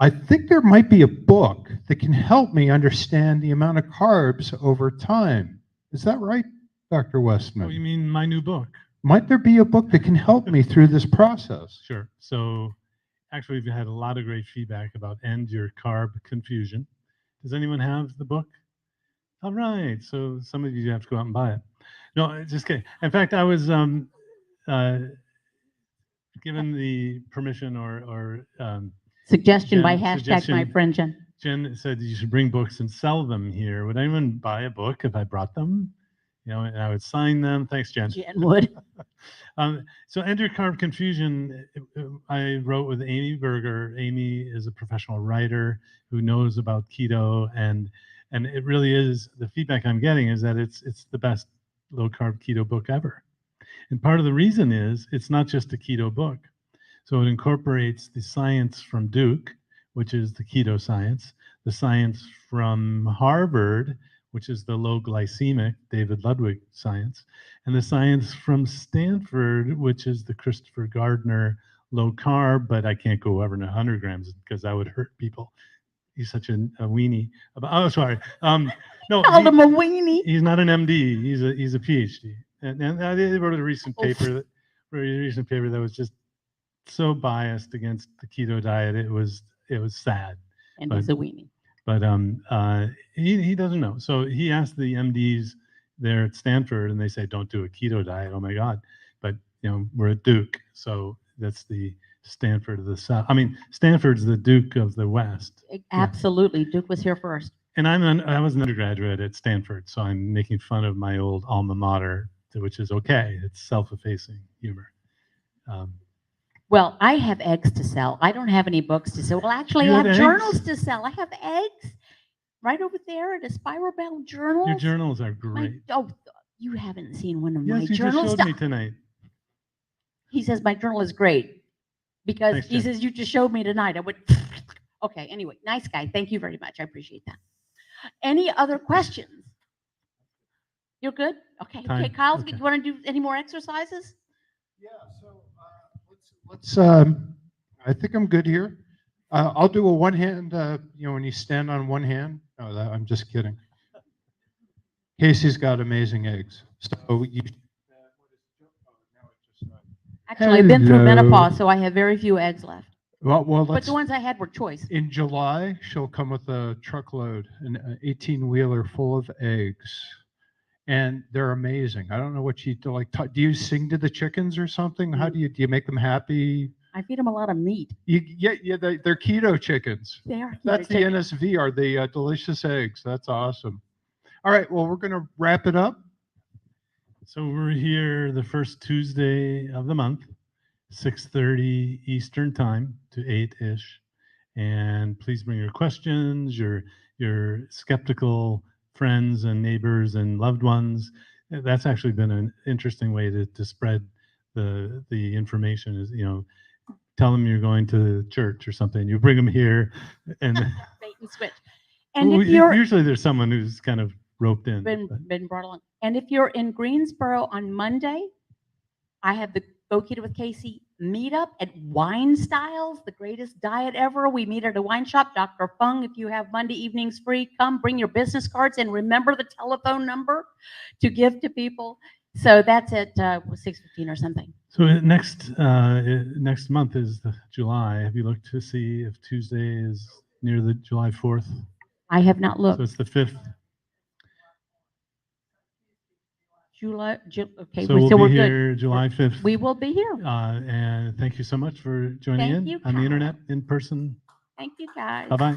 I think there might be a book that can help me understand the amount of carbs over time. Is that right, Dr. Westman? Oh, you mean my new book? Might there be a book that can help me through this process? Sure. So actually, we've had a lot of great feedback about End Your Carb Confusion. Does anyone have the book? All right. So some of you have to go out and buy it. No, just kidding. In fact, I was given the permission or Suggestion by Jen, hashtag suggestion. my friend Jen. Jen said you should bring books and sell them here. Would anyone buy a book if I brought them? And I would sign them. Thanks, Jen. Jen would. So End Your Carb Confusion, I wrote with Amy Berger. Amy is a professional writer who knows about keto, and it really is, the feedback I'm getting is that it's the best low carb keto book ever. And part of the reason is it's not just a keto book. So it incorporates the science from Duke, which is the keto science, the science from Harvard, which is the low glycemic David Ludwig science, and the science from Stanford, which is the Christopher Gardner low carb, but I can't go over 100 grams because that would hurt people. He's such a weenie. Oh, sorry. No, Called him a weenie. he's not an MD. He's a PhD. And they wrote a recent paper that was just so biased against the keto diet. It was sad. And But- he's a weenie. But he doesn't know. So he asked the MDs there at Stanford, and they say, don't do a keto diet. Oh my God. But we're at Duke, so that's the Stanford of the South. I mean, Stanford's the Duke of the West. Absolutely. Duke was here first. And I was an undergraduate at Stanford, so I'm making fun of my old alma mater, which is okay. It's self-effacing humor. Well, I have eggs to sell. I don't have any books to sell. Well, actually, You I have have eggs? journals to sell. I have eggs. right over there, the Spiral Bound Journals. Your journals are My- great. oh, you haven't seen one of my Yes, you just journals. showed me tonight. He says my journal is great because Thanks, he Jen. says you just showed me tonight. I went, okay. Anyway, nice guy. Thank you very much. I appreciate that. Any other questions? You're good. Okay. Okay, Time. Kyle, Okay. do you want to do any more exercises? Yeah, so let's I think I'm good here. I'll do a one hand, when you stand on one hand. No, I'm just kidding. Casey's got amazing eggs. So you. Actually, I've been through Hello. menopause, so I have very few eggs left. Well, But let's. the ones I had were choice. In July, she'll come with a truckload, an 18-wheeler full of eggs. And they're amazing. I don't know what you do. Like, do you sing to the chickens or something? How do you make them happy? I feed them a lot of meat. Yeah, they're keto chickens. They are. That's the NSV, are the delicious eggs. That's awesome. All right, well, we're going to wrap it up. So we're here the first Tuesday of the month, 6:30 Eastern time to 8-ish. And please bring your questions, your skeptical friends and neighbors and loved ones. That's actually been an interesting way to spread the information, is, tell them you're going to church or something. You bring them here, and Bait and switch. And if you're usually there's someone who's kind of roped in. been brought along. And if you're in Greensboro on Monday, I have the Go Keto with Casey meetup at Wine Styles, the greatest diet ever. We meet at a wine shop. Dr. Fung, if you have Monday evenings free, come bring your business cards and remember the telephone number to give to people. So that's at 6:15 or something. So next month is July. Have you looked to see if Tuesday is near the July 4th? I have not So looked. it's the 5th. Okay, So we'll we're be good. here July 5th. We will be here. And thank you so much for joining Thank in you, on the Kyle. internet, in person. Thank you, guys. Bye-bye.